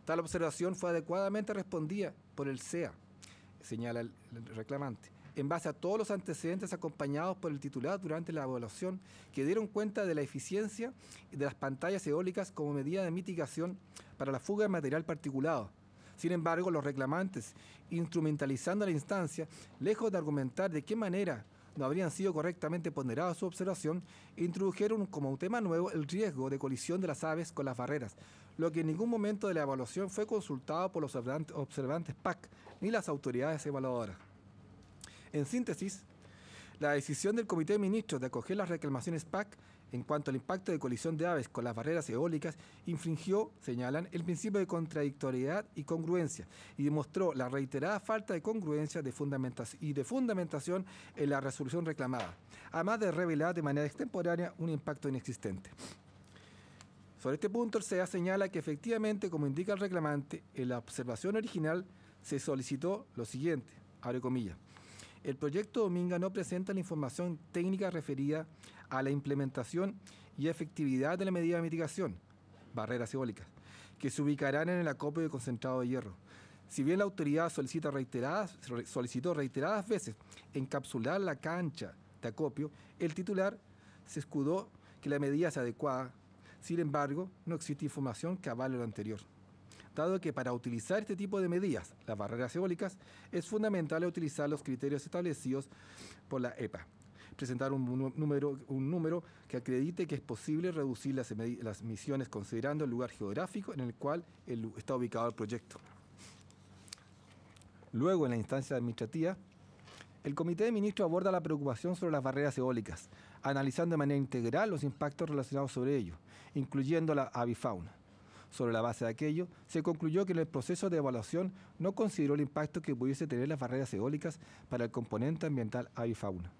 Tal observación fue adecuadamente respondida por el CEA, señala el reclamante, en base a todos los antecedentes acompañados por el titular durante la evaluación, que dieron cuenta de la eficiencia de las pantallas eólicas como medida de mitigación para la fuga de material particulado. Sin embargo, los reclamantes, instrumentalizando la instancia, lejos de argumentar de qué manera no habrían sido correctamente ponderadas su observación, introdujeron como un tema nuevo el riesgo de colisión de las aves con las barreras, lo que en ningún momento de la evaluación fue consultado por los observantes PAC ni las autoridades evaluadoras. En síntesis, la decisión del Comité de Ministros de acoger las reclamaciones PAC en cuanto al impacto de colisión de aves con las barreras eólicas infringió, señalan, el principio de contradictoriedad y congruencia y demostró la reiterada falta de congruencia y de fundamentación en la resolución reclamada, además de revelar de manera extemporánea un impacto inexistente. Sobre este punto, el SEA señala que efectivamente, como indica el reclamante, en la observación original se solicitó lo siguiente, abre comillas: el proyecto Dominga no presenta la información técnica referida a la implementación y efectividad de la medida de mitigación, barreras eólicas, que se ubicarán en el acopio de concentrado de hierro. Si bien la autoridad solicitó reiteradas veces encapsular la cancha de acopio, el titular se escudó que la medida es adecuada. Sin embargo, no existe información que avale lo anterior, dado que para utilizar este tipo de medidas, las barreras eólicas, es fundamental utilizar los criterios establecidos por la EPA. Presentar un número que acredite que es posible reducir las emisiones considerando el lugar geográfico en el cual está ubicado el proyecto. Luego, en la instancia administrativa, el Comité de Ministros aborda la preocupación sobre las barreras eólicas, analizando de manera integral los impactos relacionados sobre ello, incluyendo la avifauna. Sobre la base de aquello, se concluyó que en el proceso de evaluación no consideró el impacto que pudiese tener las barreras eólicas para el componente ambiental avifauna.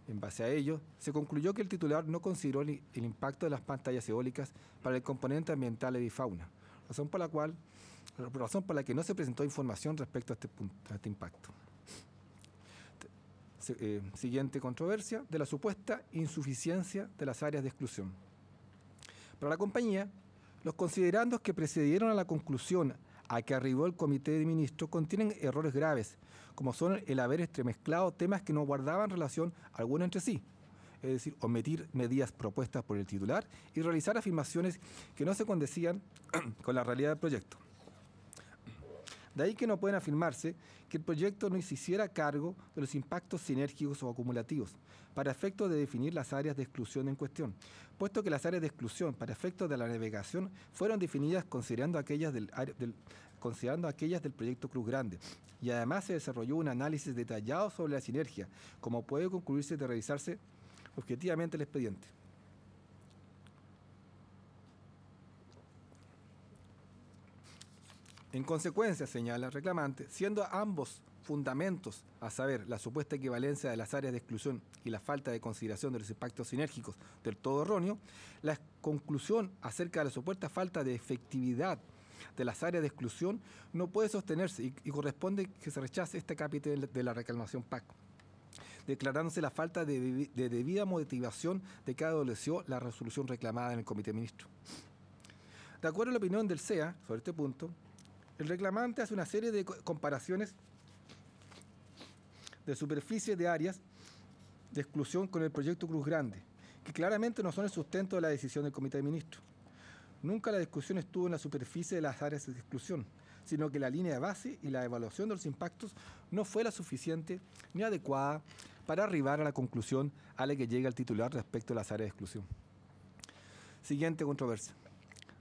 En base a ello, se concluyó que el titular no consideró el impacto de las pantallas eólicas para el componente ambiental avifauna, razón por la que no se presentó información respecto a este impacto. Siguiente controversia, de la supuesta insuficiencia de las áreas de exclusión. Para la compañía, los considerandos que precedieron a la conclusión a que arribó el Comité de Ministros contienen errores graves, como son el haber entremezclado temas que no guardaban relación alguna entre sí, es decir, omitir medidas propuestas por el titular y realizar afirmaciones que no se condecían con la realidad del proyecto. De ahí que no pueden afirmarse que el proyecto no se hiciera cargo de los impactos sinérgicos o acumulativos para efectos de definir las áreas de exclusión en cuestión, puesto que las áreas de exclusión para efectos de la navegación fueron definidas considerando aquellas del proyecto Cruz Grande, y además se desarrolló un análisis detallado sobre la sinergia, como puede concluirse de revisarse objetivamente el expediente. En consecuencia, señala el reclamante, siendo ambos fundamentos, a saber, la supuesta equivalencia de las áreas de exclusión y la falta de consideración de los impactos sinérgicos del todo erróneo, la conclusión acerca de la supuesta falta de efectividad de las áreas de exclusión no puede sostenerse y corresponde que se rechace este capítulo de la reclamación PAC, declarándose la falta de debida motivación de que adoleció la resolución reclamada en el Comité de Ministros. De acuerdo a la opinión del SEA sobre este punto, el reclamante hace una serie de comparaciones de superficie de áreas de exclusión con el proyecto Cruz Grande, que claramente no son el sustento de la decisión del Comité de Ministros. Nunca la discusión estuvo en la superficie de las áreas de exclusión, sino que la línea de base y la evaluación de los impactos no fue la suficiente ni adecuada para arribar a la conclusión a la que llega el titular respecto a las áreas de exclusión. Siguiente controversia.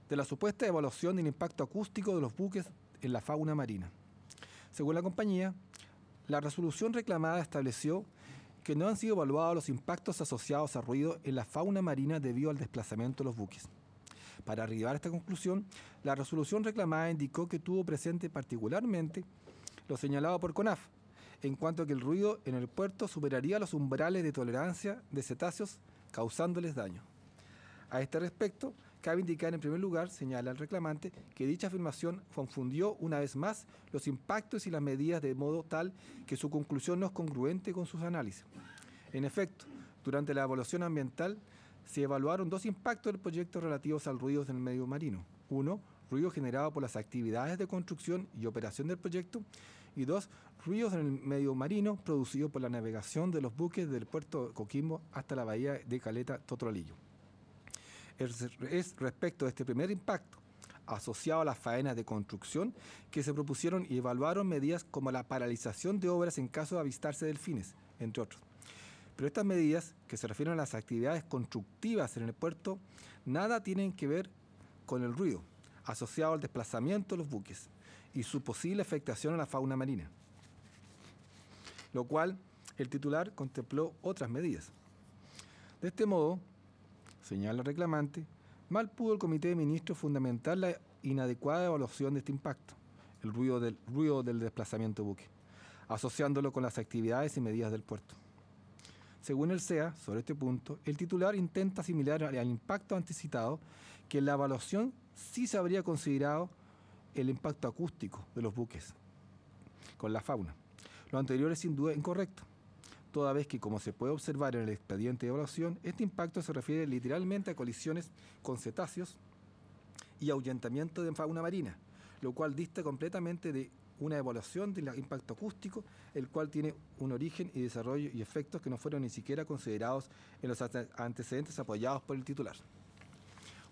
De la supuesta evaluación del impacto acústico de los buques en la fauna marina. Según la compañía, la resolución reclamada estableció que no han sido evaluados los impactos asociados a ruido en la fauna marina debido al desplazamiento de los buques. Para arribar a esta conclusión, la resolución reclamada indicó que tuvo presente particularmente lo señalado por CONAF, en cuanto a que el ruido en el puerto superaría los umbrales de tolerancia de cetáceos, causándoles daño. A este respecto, cabe indicar en primer lugar, señala el reclamante, que dicha afirmación confundió una vez más los impactos y las medidas de modo tal que su conclusión no es congruente con sus análisis. En efecto, durante la evaluación ambiental se evaluaron dos impactos del proyecto relativos al ruido en el medio marino. Uno, ruido generado por las actividades de construcción y operación del proyecto, Y 2, ruidos en el medio marino producidos por la navegación de los buques del puerto de Coquimbo hasta la bahía de Caleta Totoralillo. Es respecto de este primer impacto, asociado a las faenas de construcción, que se propusieron y evaluaron medidas como la paralización de obras en caso de avistarse delfines, entre otros. Pero estas medidas, que se refieren a las actividades constructivas en el puerto, nada tienen que ver con el ruido asociado al desplazamiento de los buques y su posible afectación a la fauna marina, lo cual el titular contempló otras medidas. De este modo, señala el reclamante, mal pudo el Comité de Ministros fundamentar la inadecuada evaluación de este impacto, el ruido del desplazamiento de buque, asociándolo con las actividades y medidas del puerto. Según el SEA, sobre este punto, el titular intenta asimilar al impacto antecitado que en la evaluación sí se habría considerado el impacto acústico de los buques con la fauna. Lo anterior es sin duda incorrecto, toda vez que, como se puede observar en el expediente de evaluación, este impacto se refiere literalmente a colisiones con cetáceos y ahuyentamiento de fauna marina, lo cual dista completamente de una evaluación del impacto acústico, el cual tiene un origen y desarrollo y efectos que no fueron ni siquiera considerados en los antecedentes apoyados por el titular.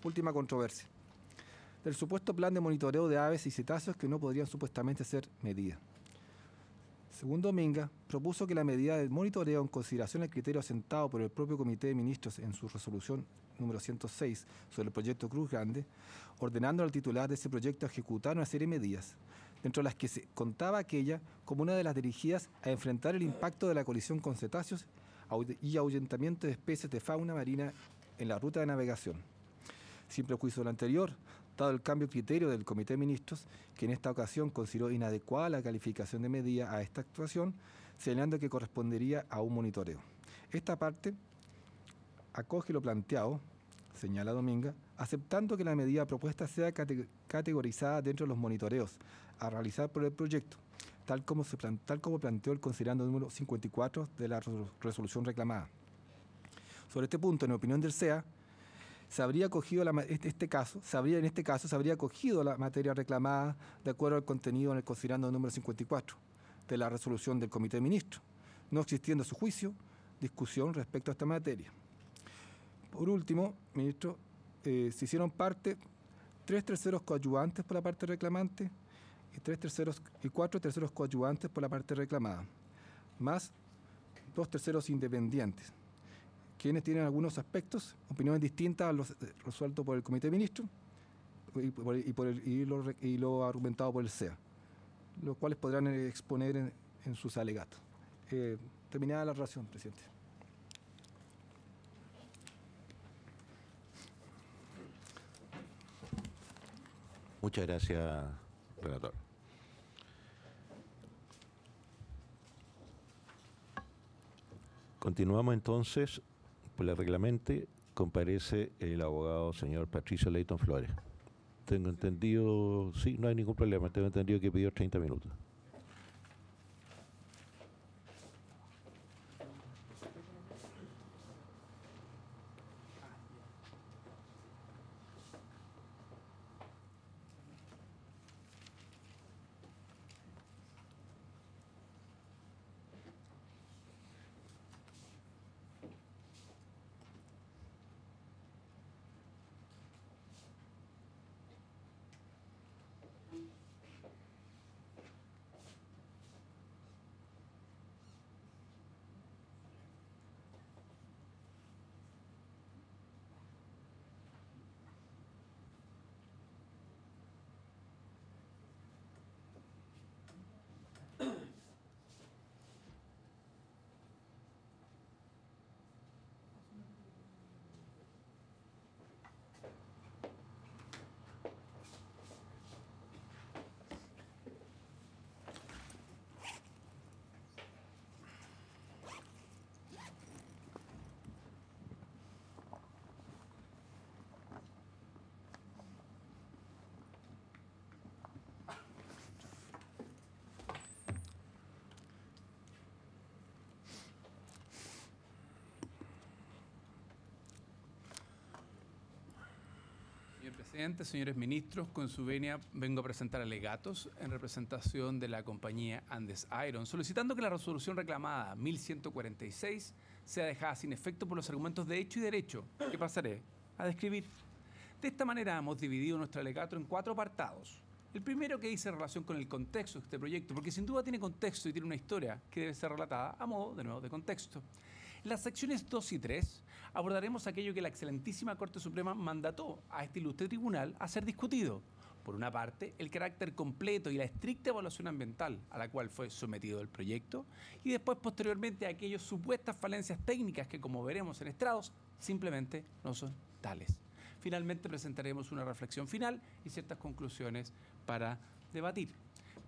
Última controversia. Del supuesto plan de monitoreo de aves y cetáceos que no podrían supuestamente ser medidas. Según Dominga, propuso que la medida de monitoreo en consideración al criterio asentado por el propio Comité de Ministros en su resolución número 106 sobre el proyecto Cruz Grande, ordenando al titular de ese proyecto a ejecutar una serie de medidas, dentro de las que se contaba aquella como una de las dirigidas a enfrentar el impacto de la colisión con cetáceos y ahuyentamiento de especies de fauna marina en la ruta de navegación. Sin prejuicio de lo anterior, dado el cambio de criterio del Comité de Ministros, que en esta ocasión consideró inadecuada la calificación de medida a esta actuación, señalando que correspondería a un monitoreo. Esta parte acoge lo planteado, señala Dominga, aceptando que la medida propuesta sea categorizada dentro de los monitoreos a realizar por el proyecto, tal como planteó el considerando número 54 de la resolución reclamada. Sobre este punto, en opinión del SEA, se habría acogido en este caso se habría acogido la materia reclamada de acuerdo al contenido en el considerando número 54 de la resolución del Comité de Ministros, no existiendo a su juicio discusión respecto a esta materia. Por último, ministro, se hicieron parte 3/3 coadyuvantes por la parte reclamante y 4/3 coadyuvantes por la parte reclamada, más 2/3 independientes, quienes tienen algunos aspectos, opiniones distintas a los resueltos por el Comité de Ministros y lo argumentado por el SEA, los cuales podrán exponer en sus alegatos. Terminada la relación, presidente. Muchas gracias, relator. Continuamos entonces. Por el reglamento comparece el abogado señor Patricio Leighton Flores. Tengo entendido, sí, no hay ningún problema, tengo entendido que pidió 30 minutos. Presidente, señores ministros, con su venia vengo a presentar alegatos en representación de la compañía Andes Iron, solicitando que la resolución reclamada 1146 sea dejada sin efecto por los argumentos de hecho y derecho, que pasaré a describir. De esta manera hemos dividido nuestro alegato en 4 apartados. El primero, que dice relación con el contexto de este proyecto, porque sin duda tiene contexto y tiene una historia que debe ser relatada a modo, de nuevo, de contexto. En las secciones 2 y 3 abordaremos aquello que la excelentísima Corte Suprema mandató a este ilustre tribunal a ser discutido. Por una parte, el carácter completo y la estricta evaluación ambiental a la cual fue sometido el proyecto, y después, posteriormente, aquellas supuestas falencias técnicas que, como veremos en estrados, simplemente no son tales. Finalmente, presentaremos una reflexión final y ciertas conclusiones para debatir.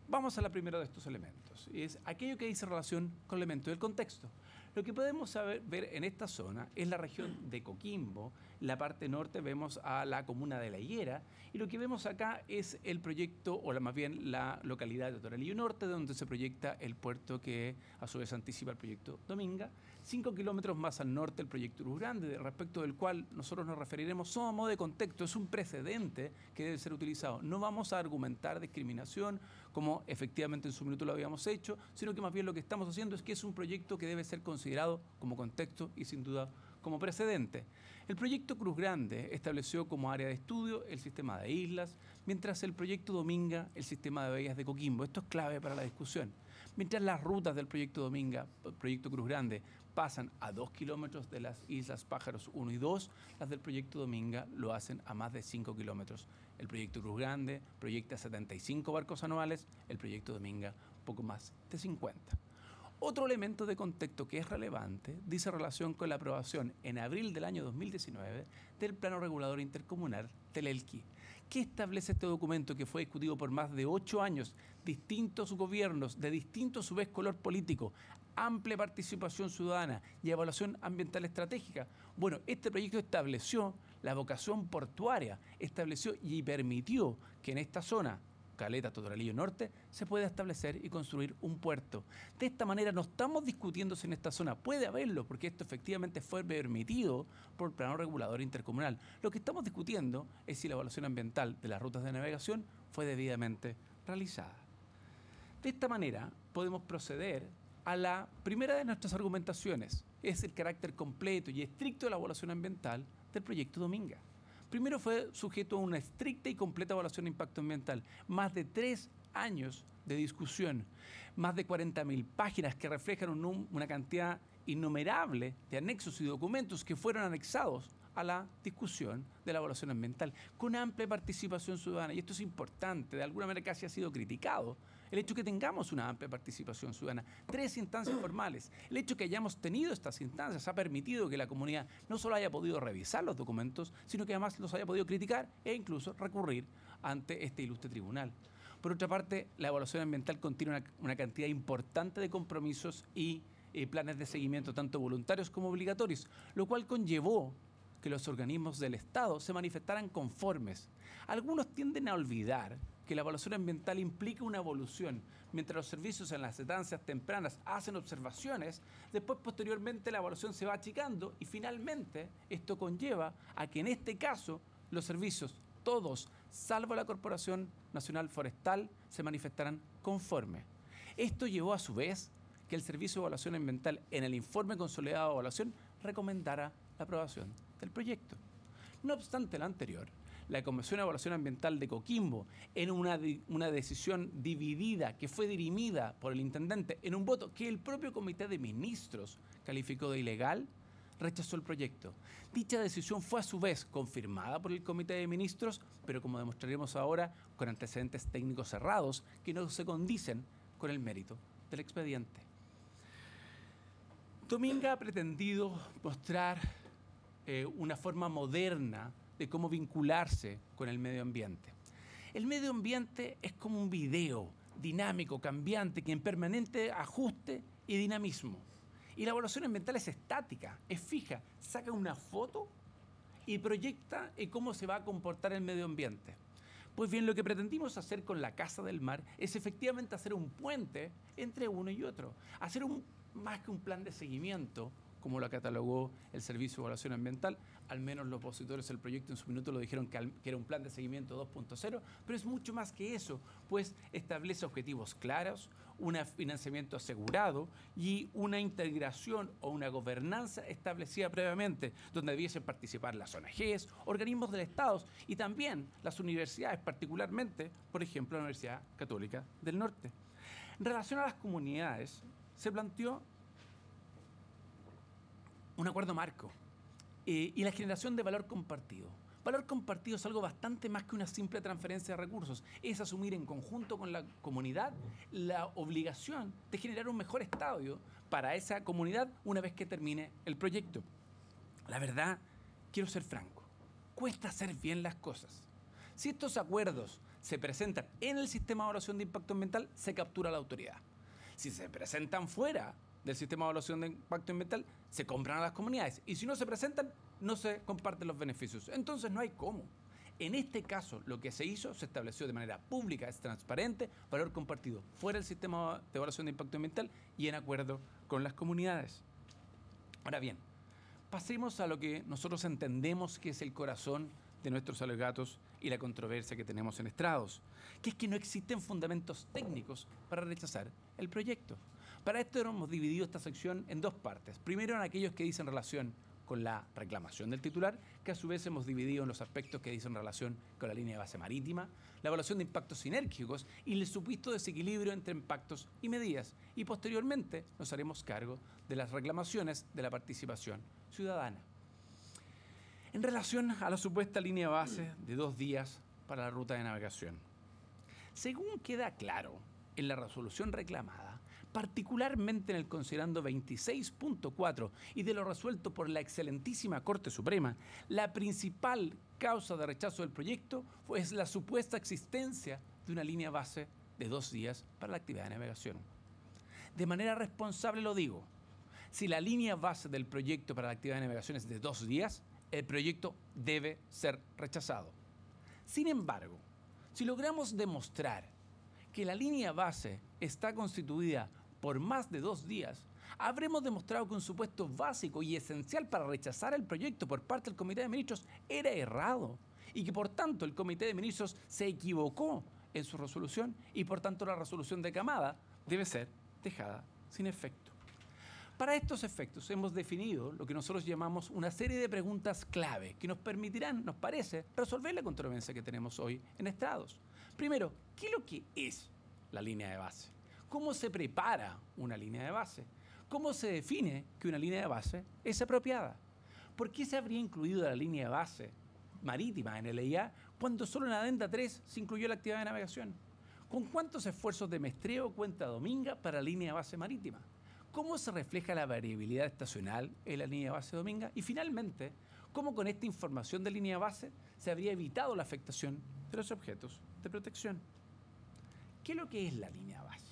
Vamos a la primera de estos elementos, y es aquello que dice relación con el elemento del contexto. Lo que podemos ver en esta zona es la región de Coquimbo. En la parte norte vemos a la comuna de La Higuera, y lo que vemos acá es el proyecto, o más bien la localidad de Toralillo Norte, donde se proyecta el puerto que a su vez anticipa el proyecto Dominga. 5 kilómetros más al norte el proyecto Cruz Grande, respecto del cual nosotros nos referiremos solo a modo de contexto. Es un precedente que debe ser utilizado. No vamos a argumentar discriminación como efectivamente en su minuto lo habíamos hecho, sino que más bien lo que estamos haciendo es que es un proyecto que debe ser considerado como contexto y sin duda como precedente. El proyecto Cruz Grande estableció como área de estudio el sistema de islas, mientras el proyecto Dominga el sistema de bahías de Coquimbo. Esto es clave para la discusión. Mientras las rutas del proyecto Dominga, proyecto Cruz Grande, pasan a 2 kilómetros de las islas Pájaros 1 y 2, las del proyecto Dominga lo hacen a más de 5 kilómetros. El proyecto Cruz Grande proyecta 75 barcos anuales, el proyecto Dominga poco más de 50. Otro elemento de contexto que es relevante dice relación con la aprobación en abril del año 2019 del Plano Regulador Intercomunal del Elqui. ¿Qué establece este documento que fue discutido por más de 8 años, distintos gobiernos de distinto a su vez color político, amplia participación ciudadana y evaluación ambiental estratégica? Bueno, este proyecto estableció la vocación portuaria, estableció y permitió que en esta zona, Caleta, Toralillo Norte, se pueda establecer y construir un puerto. De esta manera no estamos discutiendo si en esta zona puede haberlo, porque esto efectivamente fue permitido por el Plano Regulador Intercomunal. Lo que estamos discutiendo es si la evaluación ambiental de las rutas de navegación fue debidamente realizada. De esta manera podemos proceder a la primera de nuestras argumentaciones, es el carácter completo y estricto de la evaluación ambiental del proyecto Dominga. Primero fue sujeto a una estricta y completa evaluación de impacto ambiental, más de 3 años de discusión, más de 40.000 páginas que reflejan una cantidad innumerable de anexos y documentos que fueron anexados a la discusión de la evaluación ambiental, con amplia participación ciudadana. Y esto es importante, de alguna manera casi ha sido criticado, el hecho que tengamos una amplia participación ciudadana. 3 instancias formales. El hecho que hayamos tenido estas instancias ha permitido que la comunidad no solo haya podido revisar los documentos, sino que además los haya podido criticar e incluso recurrir ante este ilustre tribunal. Por otra parte, la evaluación ambiental contiene una cantidad importante de compromisos y planes de seguimiento, tanto voluntarios como obligatorios, lo cual conllevó que los organismos del Estado se manifestaran conformes. Algunos tienden a olvidar que la evaluación ambiental implica una evolución. Mientras los servicios en las etancias tempranas hacen observaciones, después posteriormente la evaluación se va achicando y finalmente esto conlleva a que en este caso los servicios, todos, salvo la Corporación Nacional Forestal, se manifestaran conformes. Esto llevó a su vez que el Servicio de Evaluación Ambiental en el informe consolidado de evaluación recomendara la aprobación del proyecto. No obstante lo anterior, la Comisión de Evaluación Ambiental de Coquimbo, en una decisión dividida que fue dirimida por el intendente en un voto que el propio Comité de Ministros calificó de ilegal, rechazó el proyecto. Dicha decisión fue a su vez confirmada por el Comité de Ministros, pero como demostraremos ahora, con antecedentes técnicos cerrados que no se condicen con el mérito del expediente. Dominga ha pretendido mostrar una forma moderna de cómo vincularse con el medio ambiente. El medio ambiente es como un video dinámico, cambiante, que en permanente ajuste y dinamismo. Y la evaluación ambiental es estática, es fija, saca una foto y proyecta cómo se va a comportar el medio ambiente. Pues bien, lo que pretendimos hacer con la Casa del Mar es efectivamente hacer un puente entre uno y otro, hacer más que un plan de seguimiento, como lo catalogó el Servicio de Evaluación Ambiental. Al menos los opositores del proyecto en su minuto lo dijeron que era un plan de seguimiento 2.0, pero es mucho más que eso, pues establece objetivos claros, un financiamiento asegurado y una integración o una gobernanza establecida previamente, donde debiesen participar las ONGs, organismos del Estado y también las universidades, particularmente, por ejemplo, la Universidad Católica del Norte. En relación a las comunidades, se planteó un acuerdo marco y la generación de valor compartido. Valor compartido es algo bastante más que una simple transferencia de recursos. Es asumir en conjunto con la comunidad la obligación de generar un mejor estadio para esa comunidad una vez que termine el proyecto. La verdad, quiero ser franco, cuesta hacer bien las cosas. Si estos acuerdos se presentan en el sistema de evaluación de impacto ambiental, se captura la autoridad. Si se presentan fuera del sistema de evaluación de impacto ambiental, se compran a las comunidades. Y si no se presentan, no se comparten los beneficios. Entonces no hay cómo. En este caso, lo que se hizo, se estableció de manera pública, es transparente, valor compartido fuera del sistema de evaluación de impacto ambiental y en acuerdo con las comunidades. Ahora bien, pasemos a lo que nosotros entendemos que es el corazón de nuestros alegatos y la controversia que tenemos en estrados, que es que no existen fundamentos técnicos para rechazar el proyecto. Para esto hemos dividido esta sección en dos partes. Primero, en aquellos que dicen relación con la reclamación del titular, que a su vez hemos dividido en los aspectos que dicen relación con la línea de base marítima, la evaluación de impactos sinérgicos y el supuesto desequilibrio entre impactos y medidas. Y posteriormente nos haremos cargo de las reclamaciones de la participación ciudadana. En relación a la supuesta línea base de 2 días para la ruta de navegación. Según queda claro en la resolución reclamada, particularmente en el considerando 26.4 y de lo resuelto por la excelentísima Corte Suprema, la principal causa de rechazo del proyecto es la supuesta existencia de una línea base de 2 días para la actividad de navegación. De manera responsable lo digo, si la línea base del proyecto para la actividad de navegación es de 2 días, el proyecto debe ser rechazado. Sin embargo, si logramos demostrar que la línea base está constituida por más de 2 días, habremos demostrado que un supuesto básico y esencial para rechazar el proyecto por parte del Comité de Ministros era errado y que por tanto el Comité de Ministros se equivocó en su resolución y por tanto la resolución declamada debe ser dejada sin efecto. Para estos efectos hemos definido lo que nosotros llamamos una serie de preguntas clave que nos permitirán, nos parece, resolver la controversia que tenemos hoy en estrados. Primero, ¿qué es lo que es la línea de base? ¿Cómo se prepara una línea de base? ¿Cómo se define que una línea de base es apropiada? ¿Por qué se habría incluido la línea de base marítima en el EIA cuando solo en la adenda 3 se incluyó la actividad de navegación? ¿Con cuántos esfuerzos de mestreo cuenta Dominga para la línea de base marítima? ¿Cómo se refleja la variabilidad estacional en la línea de base Dominga? Y finalmente, ¿cómo con esta información de línea de base se habría evitado la afectación de los objetos de protección? ¿Qué es lo que es la línea de base?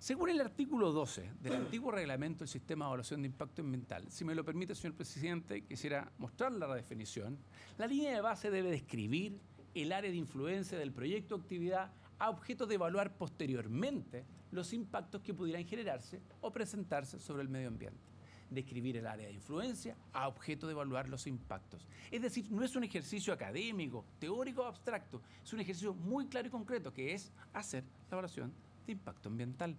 Según el artículo 12 del antiguo reglamento del Sistema de Evaluación de Impacto Ambiental, si me lo permite, señor presidente, quisiera mostrar la definición. La línea de base debe describir el área de influencia del proyecto o actividad a objeto de evaluar posteriormente los impactos que pudieran generarse o presentarse sobre el medio ambiente. Describir el área de influencia a objeto de evaluar los impactos. Es decir, no es un ejercicio académico, teórico o abstracto, es un ejercicio muy claro y concreto que es hacer la evaluación de impacto ambiental.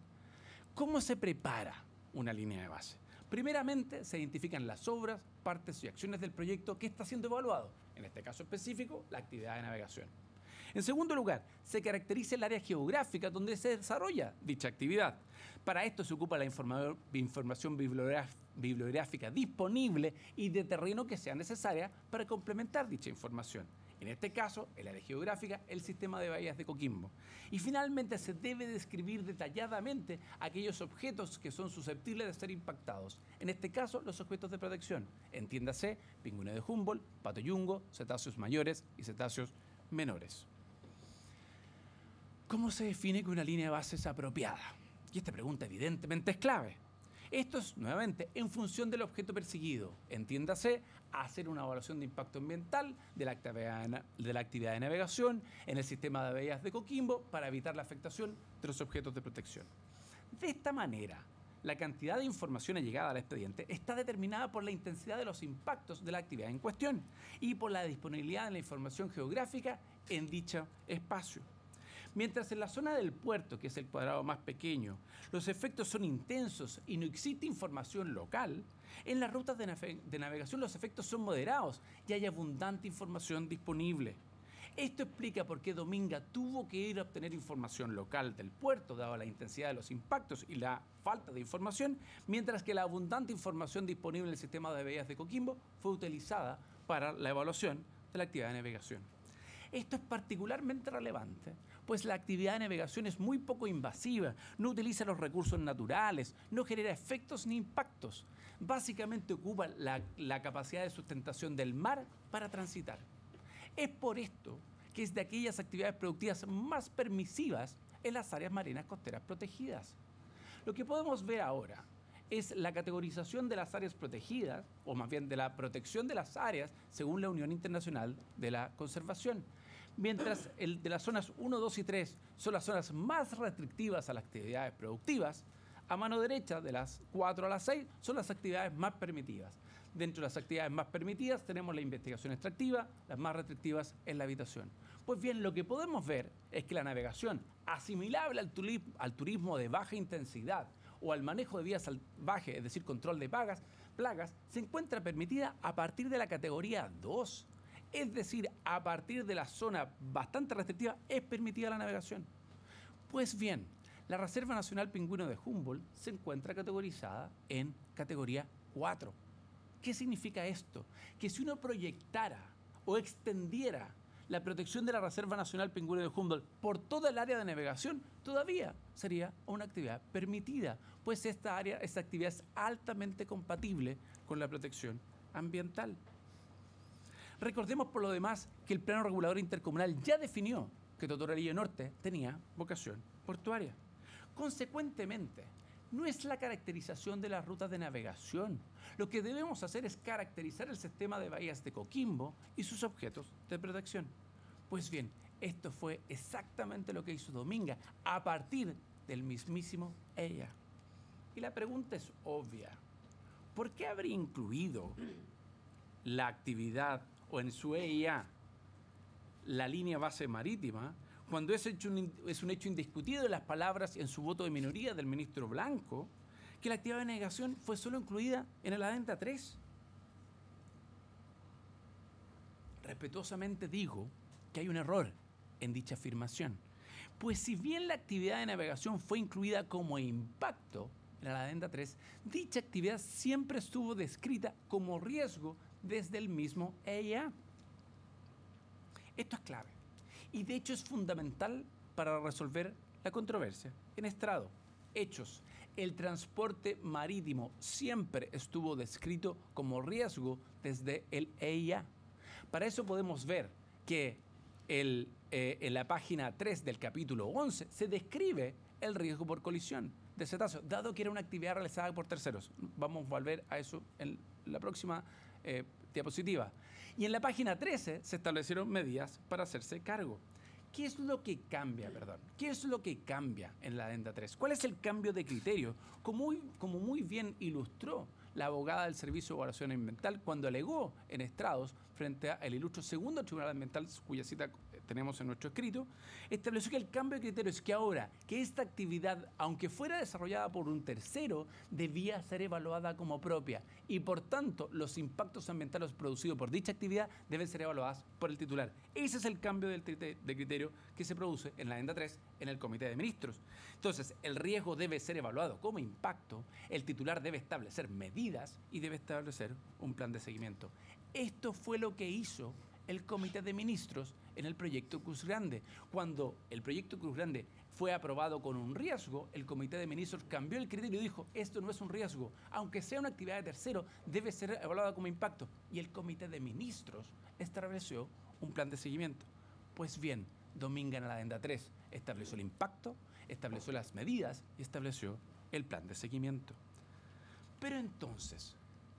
¿Cómo se prepara una línea de base? Primeramente, se identifican las obras, partes y acciones del proyecto que está siendo evaluado, en este caso específico, la actividad de navegación. En segundo lugar, se caracteriza el área geográfica donde se desarrolla dicha actividad. Para esto se ocupa la información bibliográfica disponible y de terreno que sea necesaria para complementar dicha información. En este caso, el área geográfica, el sistema de bahías de Coquimbo. Y finalmente se debe describir detalladamente aquellos objetos que son susceptibles de ser impactados. En este caso, los objetos de protección. Entiéndase, pingüino de Humboldt, pato yungo, cetáceos mayores y cetáceos menores. ¿Cómo se define que una línea de base es apropiada? Y esta pregunta evidentemente es clave. Esto es, nuevamente, en función del objeto perseguido. Entiéndase, hacer una evaluación de impacto ambiental de la actividad de navegación en el sistema de bahías de Coquimbo para evitar la afectación de los objetos de protección. De esta manera, la cantidad de información allegada al expediente está determinada por la intensidad de los impactos de la actividad en cuestión y por la disponibilidad de la información geográfica en dicho espacio. Mientras en la zona del puerto, que es el cuadrado más pequeño, los efectos son intensos y no existe información local, en las rutas de navegación los efectos son moderados y hay abundante información disponible. Esto explica por qué Dominga tuvo que ir a obtener información local del puerto, dada la intensidad de los impactos y la falta de información, mientras que la abundante información disponible en el sistema de bahías de Coquimbo fue utilizada para la evaluación de la actividad de navegación. Esto es particularmente relevante, pues la actividad de navegación es muy poco invasiva, no utiliza los recursos naturales, no genera efectos ni impactos. Básicamente ocupa la capacidad de sustentación del mar para transitar. Es por esto que es de aquellas actividades productivas más permisivas en las áreas marinas costeras protegidas. Lo que podemos ver ahora es la categorización de las áreas protegidas, o más bien de la protección de las áreas según la Unión Internacional de la Conservación. Mientras el de las zonas 1, 2 y 3 son las zonas más restrictivas a las actividades productivas, a mano derecha de las 4 a las 6 son las actividades más permitidas. Dentro de las actividades más permitidas tenemos la investigación extractiva, las más restrictivas es la habitación. Pues bien, lo que podemos ver es que la navegación asimilable al turismo de baja intensidad o al manejo de vías salvajes, es decir, control de plagas, se encuentra permitida a partir de la categoría 2. Es decir, a partir de la zona bastante restrictiva es permitida la navegación. Pues bien, la Reserva Nacional Pingüino de Humboldt se encuentra categorizada en categoría 4. ¿Qué significa esto? Que si uno proyectara o extendiera la protección de la Reserva Nacional Pingüino de Humboldt por toda el área de navegación, todavía sería una actividad permitida, pues esta actividad es altamente compatible con la protección ambiental. Recordemos por lo demás que el Plano Regulador Intercomunal ya definió que Totoralillo Norte tenía vocación portuaria. Consecuentemente, no es la caracterización de las rutas de navegación. Lo que debemos hacer es caracterizar el sistema de bahías de Coquimbo y sus objetos de protección. Pues bien, esto fue exactamente lo que hizo Dominga a partir del mismísimo EIA. Y la pregunta es obvia. ¿Por qué habría incluido la actividad o en su EIA la línea base marítima cuando es un hecho indiscutido de las palabras en su voto de minoría del ministro Blanco, que la actividad de navegación fue solo incluida en el Adenda 3? Respetuosamente digo que hay un error en dicha afirmación, pues si bien la actividad de navegación fue incluida como impacto en la Adenda 3, dicha actividad siempre estuvo descrita como riesgo desde el mismo EIA. Esto es clave y de hecho es fundamental para resolver la controversia en estrado. Hechos: el transporte marítimo siempre estuvo descrito como riesgo desde el EIA. Para eso podemos ver que en la página 3 del capítulo 11 se describe el riesgo por colisión de cetáceos, dado que era una actividad realizada por terceros. Vamos a volver a eso en la próxima diapositiva. Y en la página 13 se establecieron medidas para hacerse cargo. ¿Qué es lo que cambia, ¿Qué es lo que cambia en la Adenda 3? ¿Cuál es el cambio de criterio? Como muy bien ilustró la abogada del Servicio de Evaluación Ambiental cuando alegó en estrados frente al ilustre segundo Tribunal Ambiental, cuya cita tenemos en nuestro escrito, estableció que el cambio de criterio es que ahora que esta actividad, aunque fuera desarrollada por un tercero, debía ser evaluada como propia y por tanto los impactos ambientales producidos por dicha actividad deben ser evaluados por el titular. Ese es el cambio de criterio que se produce en la Adenda 3 en el Comité de Ministros. Entonces, el riesgo debe ser evaluado como impacto, el titular debe establecer medidas y debe establecer un plan de seguimiento. Esto fue lo que hizo el Comité de Ministros en el proyecto Cruz Grande. Cuando el proyecto Cruz Grande fue aprobado con un riesgo, el Comité de Ministros cambió el criterio y dijo, esto no es un riesgo, aunque sea una actividad de tercero, debe ser evaluada como impacto. Y el Comité de Ministros estableció un plan de seguimiento. Pues bien, Dominga en la Adenda 3 estableció el impacto, estableció las medidas y estableció el plan de seguimiento. Pero entonces,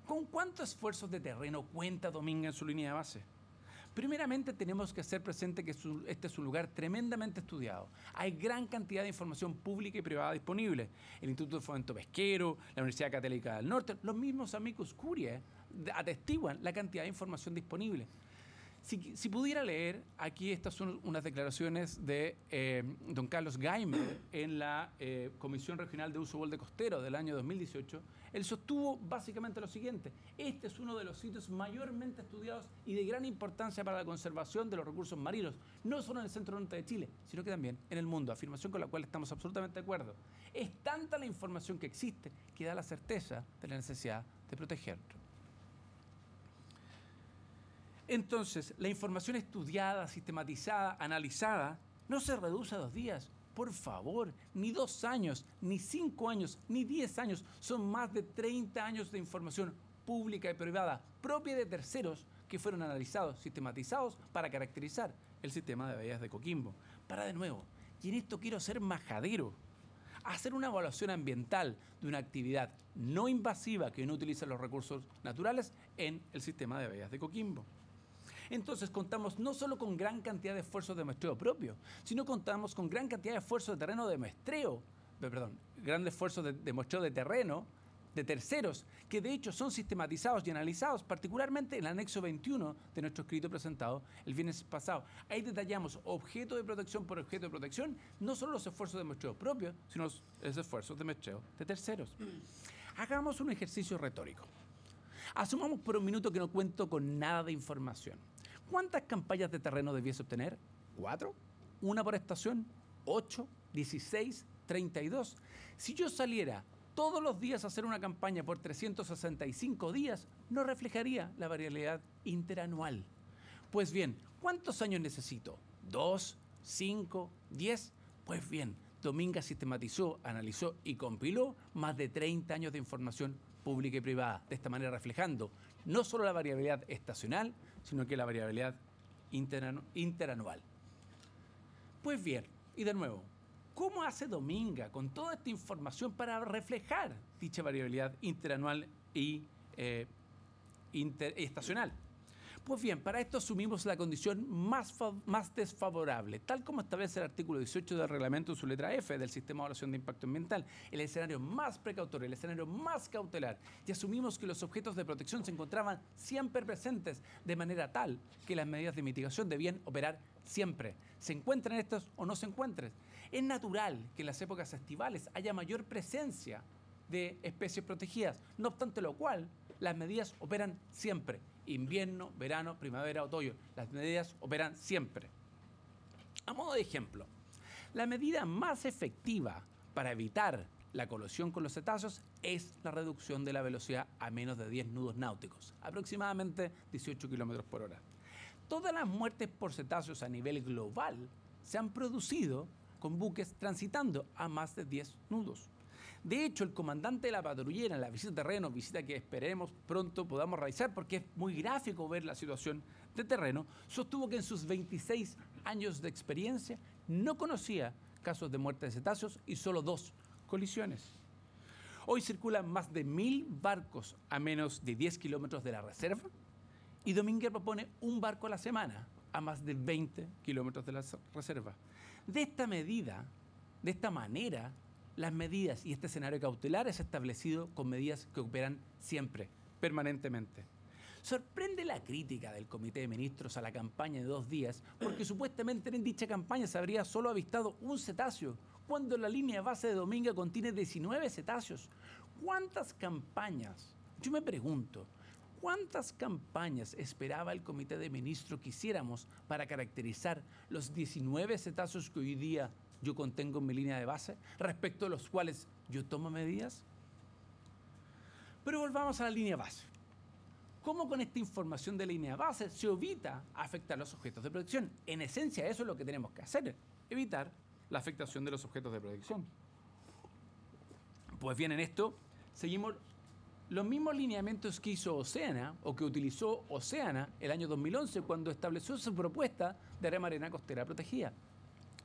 ¿con cuántos esfuerzos de terreno cuenta Dominga en su línea de base? Primeramente tenemos que hacer presente que este es un lugar tremendamente estudiado. Hay gran cantidad de información pública y privada disponible. El Instituto de Fomento Pesquero, la Universidad Católica del Norte, los mismos amicus curiae atestiguan la cantidad de información disponible. Si pudiera leer, aquí estas son unas declaraciones de don Carlos Gaimer en la Comisión Regional de Uso Borde Costero del año 2018. Él sostuvo básicamente lo siguiente: este es uno de los sitios mayormente estudiados y de gran importancia para la conservación de los recursos marinos, no solo en el centro norte de Chile, sino que también en el mundo, afirmación con la cual estamos absolutamente de acuerdo. Es tanta la información que existe que da la certeza de la necesidad de protegerlo. Entonces, la información estudiada, sistematizada, analizada, no se reduce a 2 días. Por favor, ni 2 años, ni 5 años, ni 10 años. Son más de 30 años de información pública y privada, propia de terceros, que fueron analizados, sistematizados para caracterizar el sistema de bahías de Coquimbo. Para de nuevo, y en esto quiero ser majadero, hacer una evaluación ambiental de una actividad no invasiva que no utiliza los recursos naturales en el sistema de bahías de Coquimbo. Entonces contamos no solo con gran cantidad de esfuerzos de muestreo propio, sino contamos con gran cantidad de esfuerzos de terreno de muestreo, grandes esfuerzos de muestreo de terreno de terceros, que de hecho son sistematizados y analizados, particularmente en el anexo 21 de nuestro escrito presentado el viernes pasado. Ahí detallamos objeto de protección por objeto de protección, no solo los esfuerzos de muestreo propio, sino los esfuerzos de muestreo de terceros. Hagamos un ejercicio retórico. Asumamos por un minuto que no cuento con nada de información. ¿Cuántas campañas de terreno debiese obtener? ¿4? ¿Una por estación? ¿8? ¿16? ¿32? Si yo saliera todos los días a hacer una campaña por 365 días, no reflejaría la variabilidad interanual. Pues bien, ¿cuántos años necesito? ¿2? ¿5? ¿10? Pues bien, Dominga sistematizó, analizó y compiló más de 30 años de información pública y privada, de esta manera reflejando no solo la variabilidad estacional, sino que la variabilidad interanual. Pues bien, y de nuevo, ¿cómo hace Dominga con toda esta información para reflejar dicha variabilidad interanual y estacional? Pues bien, para esto asumimos la condición más desfavorable, tal como establece el artículo 18 del reglamento en su letra F del Sistema de Evaluación de Impacto Ambiental, el escenario más precautorio, el escenario más cautelar, y asumimos que los objetos de protección se encontraban siempre presentes, de manera tal que las medidas de mitigación debían operar siempre, se encuentren estos o no se encuentren. Es natural que en las épocas estivales haya mayor presencia de especies protegidas, no obstante lo cual, las medidas operan siempre. Invierno, verano, primavera, otoño. Las medidas operan siempre. A modo de ejemplo, la medida más efectiva para evitar la colisión con los cetáceos es la reducción de la velocidad a menos de 10 nudos náuticos, aproximadamente 18 kilómetros por hora. Todas las muertes por cetáceos a nivel global se han producido con buques transitando a más de 10 nudos. De hecho, el comandante de la patrullera en la visita de terreno, visita que esperemos pronto podamos realizar porque es muy gráfico ver la situación de terreno, sostuvo que en sus 26 años de experiencia no conocía casos de muerte de cetáceos y solo 2 colisiones. Hoy circulan más de 1000 barcos a menos de 10 kilómetros de la reserva y Domínguez propone un barco a la semana a más de 20 kilómetros de la reserva. De esta manera, las medidas y este escenario cautelar es establecido con medidas que operan siempre, permanentemente. Sorprende la crítica del Comité de Ministros a la campaña de 2 días porque supuestamente en dicha campaña se habría solo avistado un cetáceo, cuando la línea base de Dominga contiene 19 cetáceos. ¿Cuántas campañas? Yo me pregunto, ¿cuántas campañas esperaba el Comité de Ministros que hiciéramos para caracterizar los 19 cetáceos que hoy día yo contengo en mi línea de base, respecto a los cuales yo tomo medidas? Pero volvamos a la línea base. ¿Cómo con esta información de línea base se evita afectar los objetos de protección? En esencia, eso es lo que tenemos que hacer, evitar la afectación de los objetos de protección. Pues bien, en esto seguimos los mismos lineamientos que hizo Oceana, o que utilizó Oceana el año 2011, cuando estableció su propuesta de área marina costera protegida.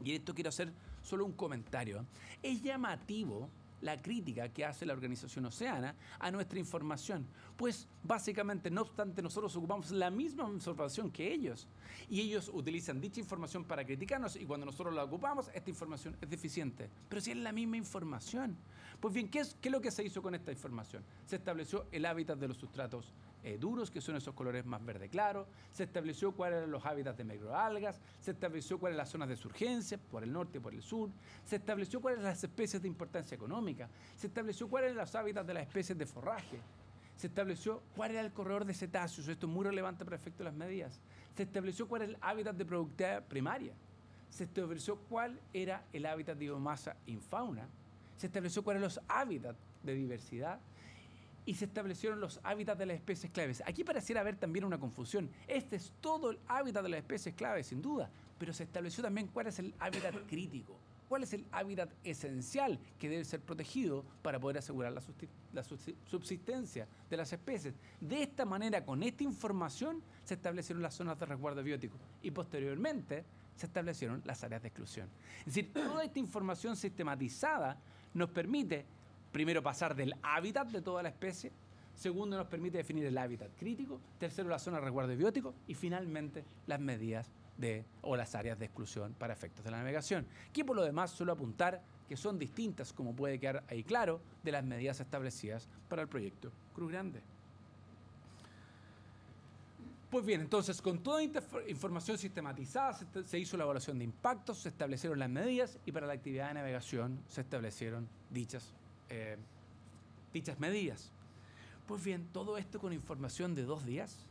Y en esto quiero hacer solo un comentario. Es llamativo la crítica que hace la Organización Oceana a nuestra información. Pues básicamente, no obstante, nosotros ocupamos la misma información que ellos. Y ellos utilizan dicha información para criticarnos y cuando nosotros la ocupamos, esta información es deficiente. Pero si es la misma información. Pues bien, ¿qué es lo que se hizo con esta información? Se estableció el hábitat de los sustratos duros, que son esos colores más verde claro. Se estableció cuáles eran los hábitats de microalgas. Se estableció cuáles eran las zonas de surgencia, por el norte y por el sur. Se estableció cuáles eran las especies de importancia económica. Se estableció cuáles eran los hábitats de las especies de forraje. Se estableció cuál era el corredor de cetáceos. Esto es muy relevante para efecto de las medidas. Se estableció cuál era el hábitat de productividad primaria. Se estableció cuál era el hábitat de biomasa infauna. Se estableció cuáles eran los hábitats de diversidad. Y se establecieron los hábitats de las especies claves. Aquí pareciera haber también una confusión. Este es todo el hábitat de las especies claves, sin duda, pero se estableció también cuál es el hábitat crítico, cuál es el hábitat esencial que debe ser protegido para poder asegurar la subsistencia de las especies. De esta manera, con esta información, se establecieron las zonas de resguardo biótico y posteriormente se establecieron las áreas de exclusión. Es decir, toda esta información sistematizada nos permite primero, pasar del hábitat de toda la especie. Segundo, nos permite definir el hábitat crítico. Tercero, la zona de resguardo biótico. Y finalmente, las medidas o las áreas de exclusión para efectos de la navegación. Que por lo demás suelo apuntar que son distintas, como puede quedar ahí claro, de las medidas establecidas para el proyecto Cruz Grande. Pues bien, entonces, con toda información sistematizada se hizo la evaluación de impactos, se establecieron las medidas y para la actividad de navegación se establecieron dichas medidas. Pues bien, todo esto con información de 2 días,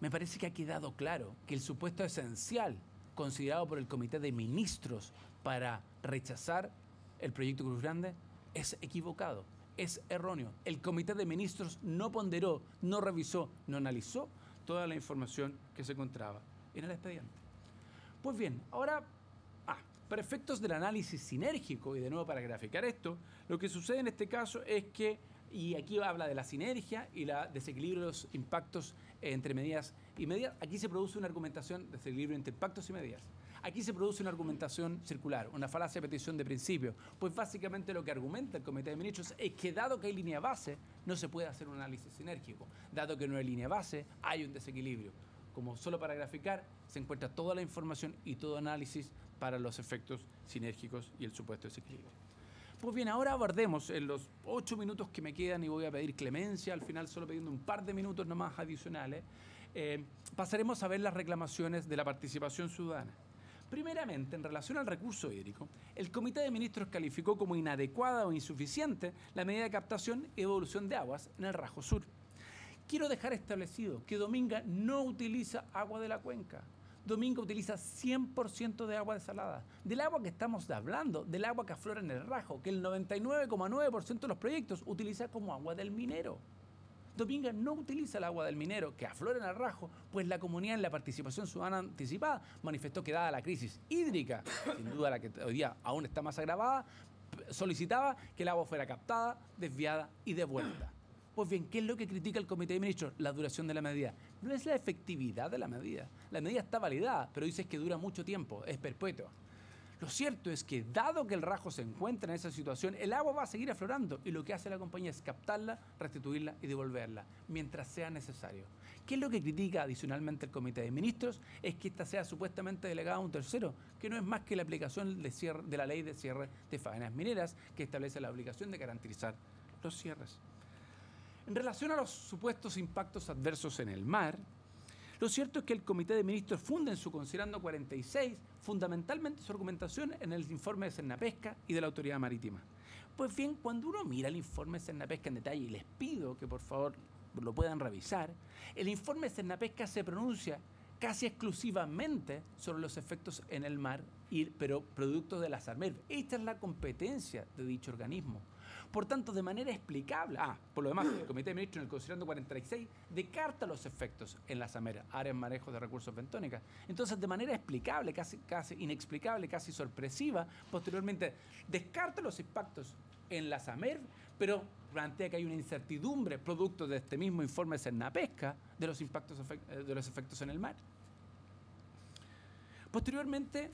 me parece que ha quedado claro que el supuesto esencial considerado por el Comité de Ministros para rechazar el proyecto Cruz Grande es equivocado, es erróneo. El Comité de Ministros no ponderó, no revisó, no analizó toda la información que se encontraba en el expediente. Pues bien, ahora, para efectos del análisis sinérgico, y de nuevo para graficar esto, lo que sucede en este caso es que, y aquí habla de la sinergia y la desequilibrio de los impactos entre medidas y medidas, aquí se produce una argumentación de desequilibrio entre impactos y medidas. Aquí se produce una argumentación circular, una falacia de petición de principio, pues básicamente lo que argumenta el Comité de Ministros es que dado que hay línea base, no se puede hacer un análisis sinérgico. Dado que no hay línea base, hay un desequilibrio. Como solo para graficar, se encuentra toda la información y todo análisis para los efectos sinérgicos y el supuesto desequilibrio. Pues bien, ahora abordemos en los 8 minutos que me quedan, y voy a pedir clemencia, al final solo pidiendo un par de minutos nomás adicionales, pasaremos a ver las reclamaciones de la participación ciudadana. Primeramente, en relación al recurso hídrico, el Comité de Ministros calificó como inadecuada o insuficiente la medida de captación y evolución de aguas en el Rajo Sur. Quiero dejar establecido que Dominga no utiliza agua de la cuenca. Dominga utiliza 100% de agua desalada. Del agua que estamos hablando, del agua que aflora en el Rajo, que el 99,9% de los proyectos utiliza como agua del Minero. Dominga no utiliza el agua del Minero que aflora en el Rajo, pues la comunidad en la participación ciudadana anticipada manifestó que dada la crisis hídrica, sin duda la que hoy día aún está más agravada, solicitaba que el agua fuera captada, desviada y devuelta. Pues bien, ¿qué es lo que critica el Comité de Ministros? La duración de la medida. No es la efectividad de la medida. La medida está validada, pero dices que dura mucho tiempo, es perpetua. Lo cierto es que, dado que el Rajo se encuentra en esa situación, el agua va a seguir aflorando y lo que hace la compañía es captarla, restituirla y devolverla, mientras sea necesario. ¿Qué es lo que critica adicionalmente el Comité de Ministros? Es que esta sea supuestamente delegada a un tercero, que no es más que la aplicación de la ley de cierre de faenas mineras, que establece la obligación de garantizar los cierres. En relación a los supuestos impactos adversos en el mar, lo cierto es que el Comité de Ministros funda en su considerando 46 fundamentalmente su argumentación en el informe de Cernapesca y de la Autoridad Marítima. Pues bien, cuando uno mira el informe de Cernapesca en detalle, y les pido que por favor lo puedan revisar, el informe de Cernapesca se pronuncia casi exclusivamente sobre los efectos en el mar, pero producto de la SARMER. Esta es la competencia de dicho organismo. Por tanto, de manera explicable, por lo demás, el Comité de Ministros en el considerando 46 descarta los efectos en la SAMER, áreas manejos de recursos bentónicas. Entonces, de manera explicable, casi inexplicable, casi sorpresiva, posteriormente descarta los impactos en la SAMER, pero plantea que hay una incertidumbre producto de este mismo informe de Cernapesca de los efectos en el mar. Posteriormente,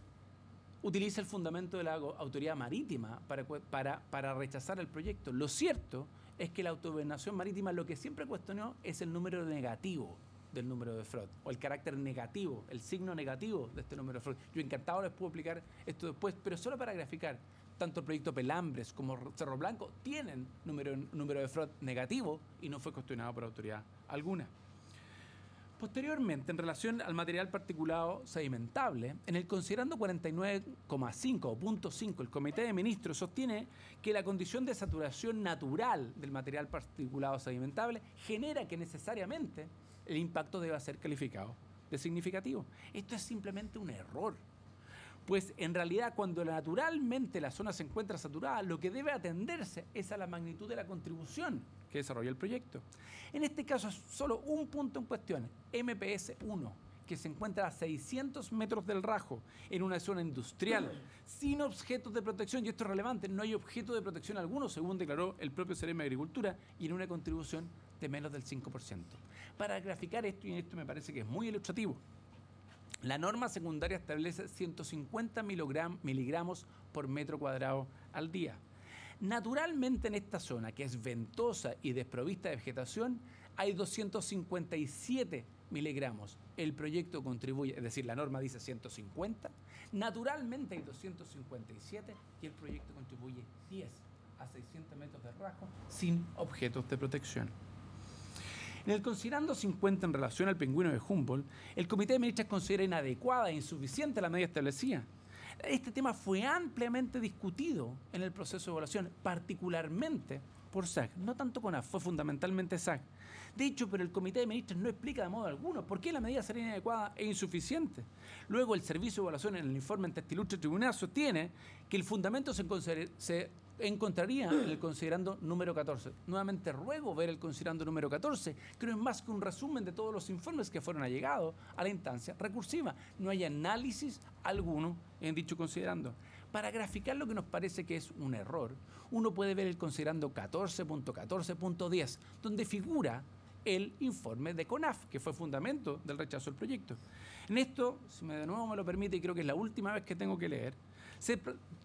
utiliza el fundamento de la autoridad marítima para rechazar el proyecto. Lo cierto es que la autogobernación marítima lo que siempre cuestionó es el número negativo del número de Freud, o el carácter negativo, el signo negativo de este número de Freud. Yo encantado les puedo explicar esto después, pero solo para graficar, tanto el proyecto Pelambres como Cerro Blanco tienen número de Freud negativo y no fue cuestionado por autoridad alguna. Posteriormente, en relación al material particulado sedimentable, en el considerando 49,5 o punto 5, el Comité de Ministros sostiene que la condición de saturación natural del material particulado sedimentable genera que necesariamente el impacto deba ser calificado de significativo. Esto es simplemente un error. Pues en realidad cuando naturalmente la zona se encuentra saturada, lo que debe atenderse es a la magnitud de la contribución que desarrolla el proyecto. En este caso es solo un punto en cuestión, MPS 1, que se encuentra a 600 metros del Rajo, en una zona industrial, sin objetos de protección, y esto es relevante, no hay objeto de protección alguno, según declaró el propio Ceremi de Agricultura, y en una contribución de menos del 5%. Para graficar esto, y esto me parece que es muy ilustrativo, la norma secundaria establece 150 miligramos por metro cuadrado al día. Naturalmente en esta zona, que es ventosa y desprovista de vegetación, hay 257 miligramos. El proyecto contribuye, es decir, la norma dice 150, naturalmente hay 257 y el proyecto contribuye 10 a 600 metros de rajo sin objetos de protección. En el considerando 50 en relación al pingüino de Humboldt, el Comité de Ministros considera inadecuada e insuficiente la medida establecida. Este tema fue ampliamente discutido en el proceso de evaluación, particularmente por SAC, no tanto con AF, fue fundamentalmente SAC. De hecho, pero el Comité de Ministros no explica de modo alguno por qué la medida sería inadecuada e insuficiente. Luego, el Servicio de Evaluación en el informe ante este ilustre tribunal sostiene que el fundamento se encontraría en el considerando número 14. Nuevamente ruego ver el considerando número 14, que no es más que un resumen de todos los informes que fueron allegados a la instancia recursiva. No hay análisis alguno en dicho considerando. Para graficar lo que nos parece que es un error, uno puede ver el considerando 14.14.10, donde figura el informe de CONAF, que fue fundamento del rechazo del proyecto. En esto, si de nuevo me lo permite, y creo que es la última vez que tengo que leer,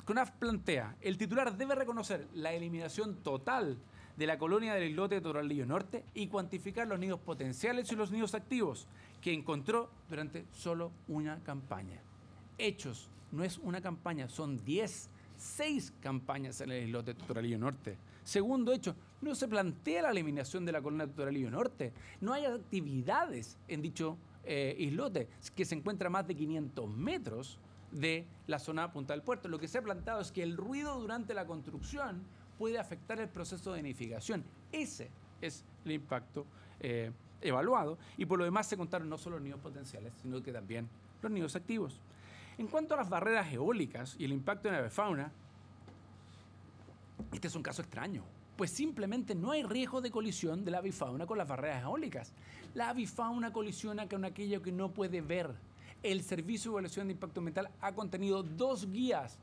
CONAF plantea, el titular debe reconocer la eliminación total de la colonia del islote de Toralillo Norte y cuantificar los nidos potenciales y los nidos activos que encontró durante solo una campaña. Hechos, no es una campaña, son 6 campañas en el islote de Toralillo Norte. Segundo hecho, no se plantea la eliminación de la colonia de Toralillo Norte. No hay actividades en dicho islote, que se encuentra a más de 500 metros de la zona punta del puerto. Lo que se ha planteado es que el ruido durante la construcción puede afectar el proceso de nidificación. Ese es el impacto evaluado, y por lo demás se contaron no solo los nidos potenciales, sino que también los nidos activos. En cuanto a las barreras eólicas y el impacto en la avifauna, este es un caso extraño, pues simplemente no hay riesgo de colisión de la avifauna con las barreras eólicas. La avifauna colisiona con aquello que no puede ver. El Servicio de Evaluación de Impacto Ambiental ha contenido 2 guías,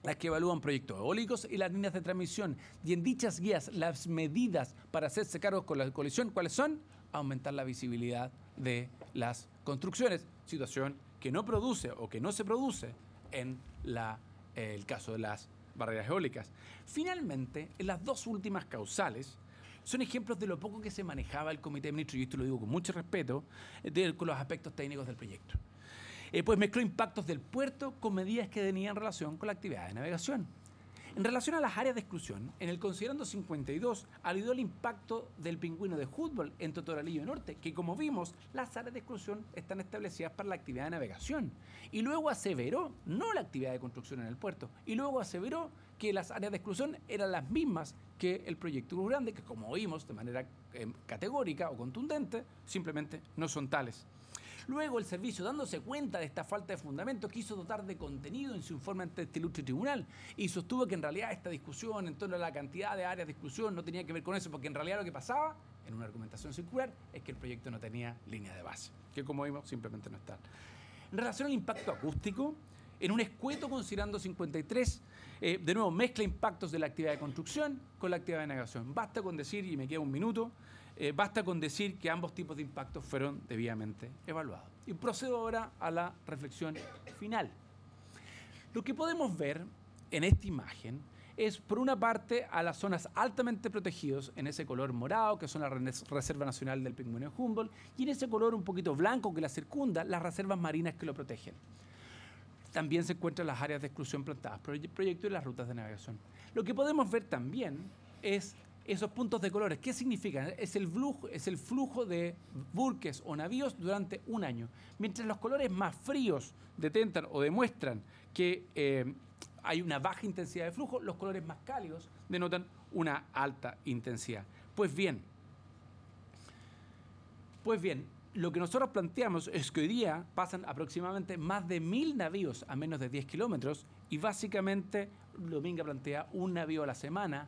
las que evalúan proyectos eólicos y las líneas de transmisión. Y en dichas guías, las medidas para hacerse cargo con la colisión, ¿cuáles son? Aumentar la visibilidad de las construcciones, situación que no produce o que no se produce en el caso de las barreras eólicas. Finalmente, en las 2 últimas causales, son ejemplos de lo poco que se manejaba el Comité de Ministros, y esto lo digo con mucho respeto, con los aspectos técnicos del proyecto. Pues mezcló impactos del puerto con medidas que tenían relación con la actividad de navegación. En relación a las áreas de exclusión, en el considerando 52 aludó el impacto del pingüino de Humboldt en Toralillo Norte, que como vimos, las áreas de exclusión están establecidas para la actividad de navegación. Y luego aseveró, no la actividad de construcción en el puerto, y luego aseveró que las áreas de exclusión eran las mismas que el proyecto Cruz Grande, que como vimos de manera categórica o contundente, simplemente no son tales. Luego el servicio, dándose cuenta de esta falta de fundamento, quiso dotar de contenido en su informe ante este ilustre tribunal y sostuvo que en realidad esta discusión en torno a la cantidad de áreas de exclusión no tenía que ver con eso, porque en realidad lo que pasaba, en una argumentación circular, es que el proyecto no tenía línea de base, que como vimos simplemente no está. En relación al impacto acústico, en un escueto considerando 53, de nuevo mezcla impactos de la actividad de construcción con la actividad de navegación. Basta con decir, y me queda un minuto, basta con decir que ambos tipos de impactos fueron debidamente evaluados. Y procedo ahora a la reflexión final. Lo que podemos ver en esta imagen es, por una parte, a las zonas altamente protegidas en ese color morado, que son la Reserva Nacional del Pingüino de Humboldt, y en ese color un poquito blanco que la circunda, las reservas marinas que lo protegen. También se encuentran las áreas de exclusión plantadas por el proyecto y las rutas de navegación. Lo que podemos ver también es esos puntos de colores. ¿Qué significan? Es el flujo de buques o navíos durante un año. Mientras los colores más fríos detentan o demuestran que hay una baja intensidad de flujo, los colores más cálidos denotan una alta intensidad. Pues bien, lo que nosotros planteamos es que hoy día pasan aproximadamente más de 1000 navíos a menos de 10 kilómetros y básicamente Dominga plantea un navío a la semana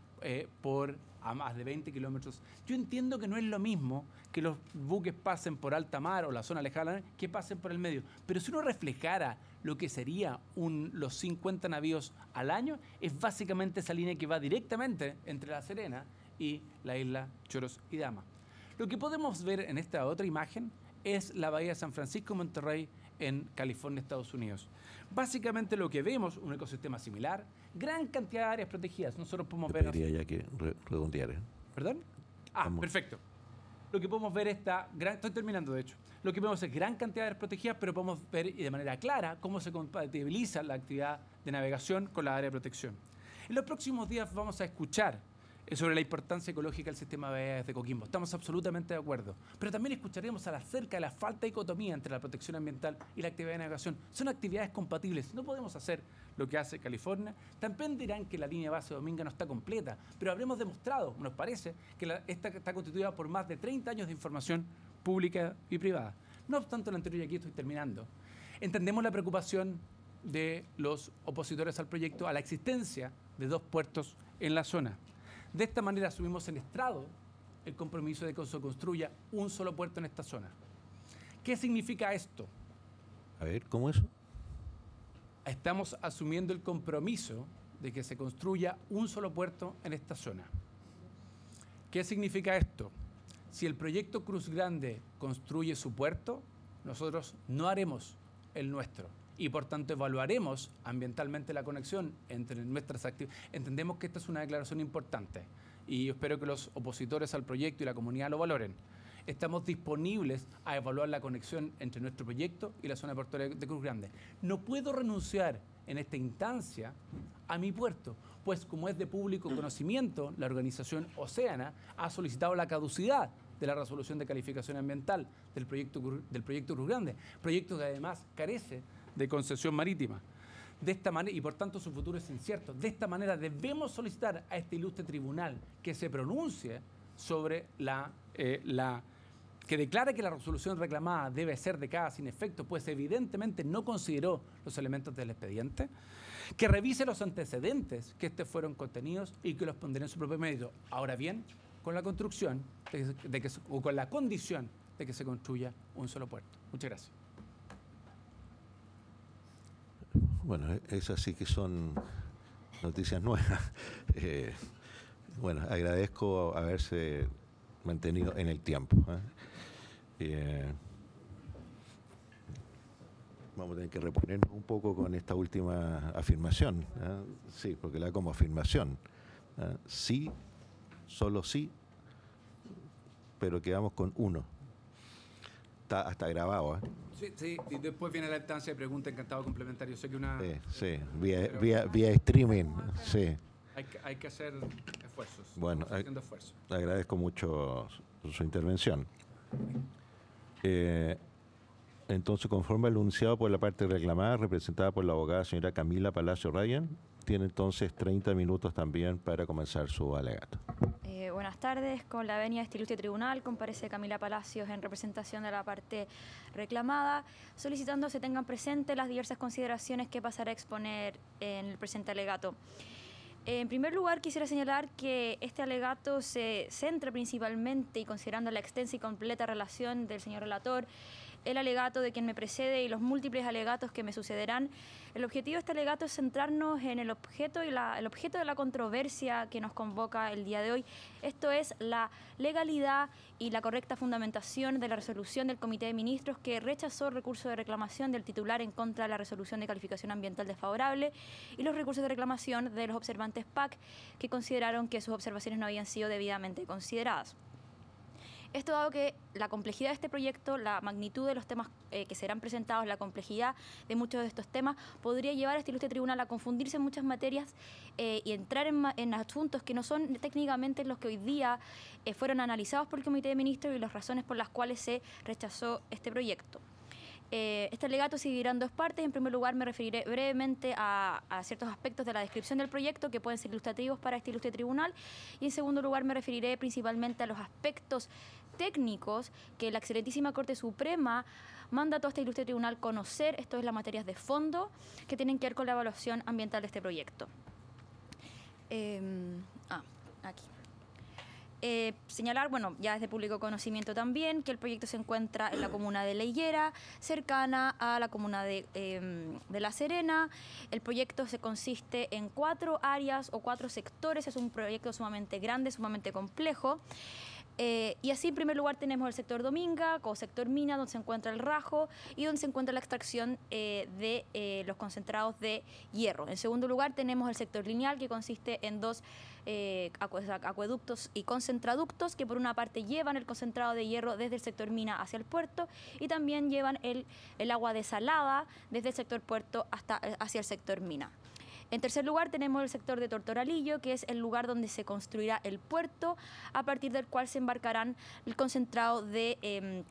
a más de 20 kilómetros. Yo entiendo que no es lo mismo que los buques pasen por alta mar o la zona lejana que pasen por el medio, pero si uno reflejara lo que sería los 50 navíos al año, es básicamente esa línea que va directamente entre La Serena y la isla Choros y Dama. Lo que podemos ver en esta otra imagen es la bahía de San Francisco Monterrey en California, Estados Unidos. Básicamente lo que vemos, un ecosistema similar, gran cantidad de áreas protegidas. Nosotros podemos ver... Pediría ya que redondeara. ¿Perdón? Perfecto. Lo que podemos ver estoy terminando de hecho. Lo que vemos es gran cantidad de áreas protegidas, pero podemos ver y de manera clara cómo se compatibiliza la actividad de navegación con la área de protección. En los próximos días vamos a escuchar sobre la importancia ecológica del sistema de bahías de Coquimbo. Estamos absolutamente de acuerdo. Pero también escucharemos acerca de la falta de dicotomía entre la protección ambiental y la actividad de navegación. Son actividades compatibles. No podemos hacer lo que hace California. También dirán que la línea base Dominga no está completa, pero habremos demostrado, nos parece, que esta está constituida por más de 30 años de información pública y privada. No obstante lo anterior, y aquí estoy terminando, entendemos la preocupación de los opositores al proyecto a la existencia de 2 puertos en la zona. De esta manera asumimos en estrado el compromiso de que se construya un solo puerto en esta zona. ¿Qué significa esto? A ver, ¿cómo eso? Estamos asumiendo el compromiso de que se construya un solo puerto en esta zona. ¿Qué significa esto? Si el proyecto Cruz Grande construye su puerto, nosotros no haremos el nuestro. Y por tanto evaluaremos ambientalmente la conexión entre nuestras actividades. Entendemos que esta es una declaración importante y yo espero que los opositores al proyecto y la comunidad lo valoren. Estamos disponibles a evaluar la conexión entre nuestro proyecto y la zona portuaria de Cruz Grande. No puedo renunciar en esta instancia a mi puerto, pues como es de público conocimiento, la organización Océana ha solicitado la caducidad de la resolución de calificación ambiental del proyecto Cruz Grande, proyecto que además carece de concesión marítima. De esta manera, y por tanto su futuro es incierto, de esta manera debemos solicitar a este ilustre tribunal que se pronuncie sobre que declare que la resolución reclamada debe ser declarada sin efecto, pues evidentemente no consideró los elementos del expediente, que revise los antecedentes que fueron contenidos y que los pondrá en su propio mérito. Ahora bien, con la construcción o con la condición de que se construya un solo puerto. Muchas gracias. Bueno, esas sí que son noticias nuevas. Bueno, agradezco haberse mantenido en el tiempo. Vamos a tener que reponernos un poco con esta última afirmación. Sí, porque la como afirmación. Sí, solo sí, pero quedamos con uno. Está hasta grabado. Sí, y después viene la instancia de pregunta, encantado complementario. Sé que Sí, vía streaming, sí. Hay que hacer esfuerzos. Bueno, haciendo esfuerzos. Agradezco mucho su intervención. Entonces, conforme al enunciado por la parte reclamada, representada por la abogada señora Camila Palacio Ryan, tiene entonces 30 minutos también para comenzar su alegato. Buenas tardes. Con la venia de este ilustre tribunal comparece Camila Palacios en representación de la parte reclamada, solicitando se tengan presente las diversas consideraciones que pasará a exponer en el presente alegato. En primer lugar, quisiera señalar que este alegato se centra principalmente, y considerando la extensa y completa relación del señor relator, el alegato de quien me precede y los múltiples alegatos que me sucederán. El objetivo de este alegato es centrarnos en el objeto el objeto de la controversia que nos convoca el día de hoy. Esto es la legalidad y la correcta fundamentación de la resolución del Comité de Ministros que rechazó el recurso de reclamación del titular en contra de la resolución de calificación ambiental desfavorable y los recursos de reclamación de los observantes PAC que consideraron que sus observaciones no habían sido debidamente consideradas. Esto dado que la complejidad de este proyecto, la magnitud de los temas que serán presentados, la complejidad de muchos de estos temas, podría llevar a este ilustre tribunal a confundirse en muchas materias y entrar en asuntos que no son técnicamente los que hoy día fueron analizados por el Comité de Ministros y las razones por las cuales se rechazó este proyecto. Este alegato se dividirá en dos partes. En primer lugar, me referiré brevemente a ciertos aspectos de la descripción del proyecto que pueden ser ilustrativos para este ilustre tribunal. Y en segundo lugar, me referiré principalmente a los aspectos técnicos que la excelentísima Corte Suprema manda a todo este ilustre tribunal conocer. Esto es las materias de fondo que tienen que ver con la evaluación ambiental de este proyecto. Aquí. Señalar, bueno, ya es de público conocimiento también, que el proyecto se encuentra en la comuna de La Higuera, cercana a la comuna de La Serena. El proyecto se consiste en 4 áreas o 4 sectores, es un proyecto sumamente grande, sumamente complejo. Y así, en primer lugar, tenemos el sector Dominga, como sector mina, donde se encuentra el rajo y donde se encuentra la extracción de los concentrados de hierro. En segundo lugar, tenemos el sector lineal, que consiste en 2 acueductos y concentraductos, que por una parte llevan el concentrado de hierro desde el sector mina hacia el puerto y también llevan el agua desalada desde el sector puerto hacia el sector mina. En tercer lugar, tenemos el sector de Tortoralillo, que es el lugar donde se construirá el puerto, a partir del cual se embarcarán el concentrado de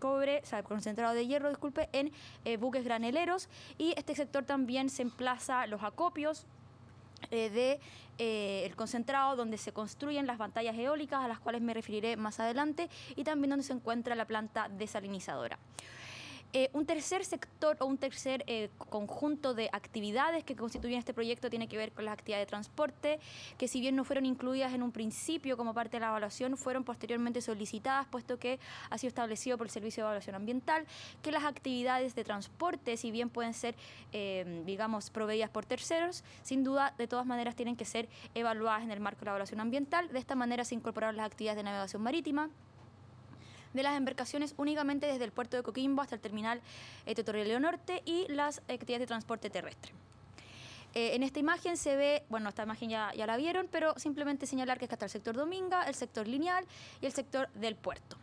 concentrado de hierro, disculpe, en buques graneleros. Y este sector también se emplaza los acopios el concentrado, donde se construyen las pantallas eólicas, a las cuales me referiré más adelante, y también donde se encuentra la planta desalinizadora. Un tercer sector o un tercer conjunto de actividades que constituyen este proyecto tiene que ver con las actividades de transporte, que si bien no fueron incluidas en un principio como parte de la evaluación, fueron posteriormente solicitadas, puesto que ha sido establecido por el Servicio de Evaluación Ambiental que las actividades de transporte, si bien pueden ser, digamos, proveídas por terceros, sin duda, de todas maneras, tienen que ser evaluadas en el marco de la evaluación ambiental. De esta manera se incorporaron las actividades de navegación marítima, de las embarcaciones únicamente desde el puerto de Coquimbo hasta el terminal Tortorelio Norte y las actividades de transporte terrestre. En esta imagen se ve, bueno, esta imagen ya la vieron, pero simplemente señalar que está el sector Dominga, el sector lineal y el sector del puerto.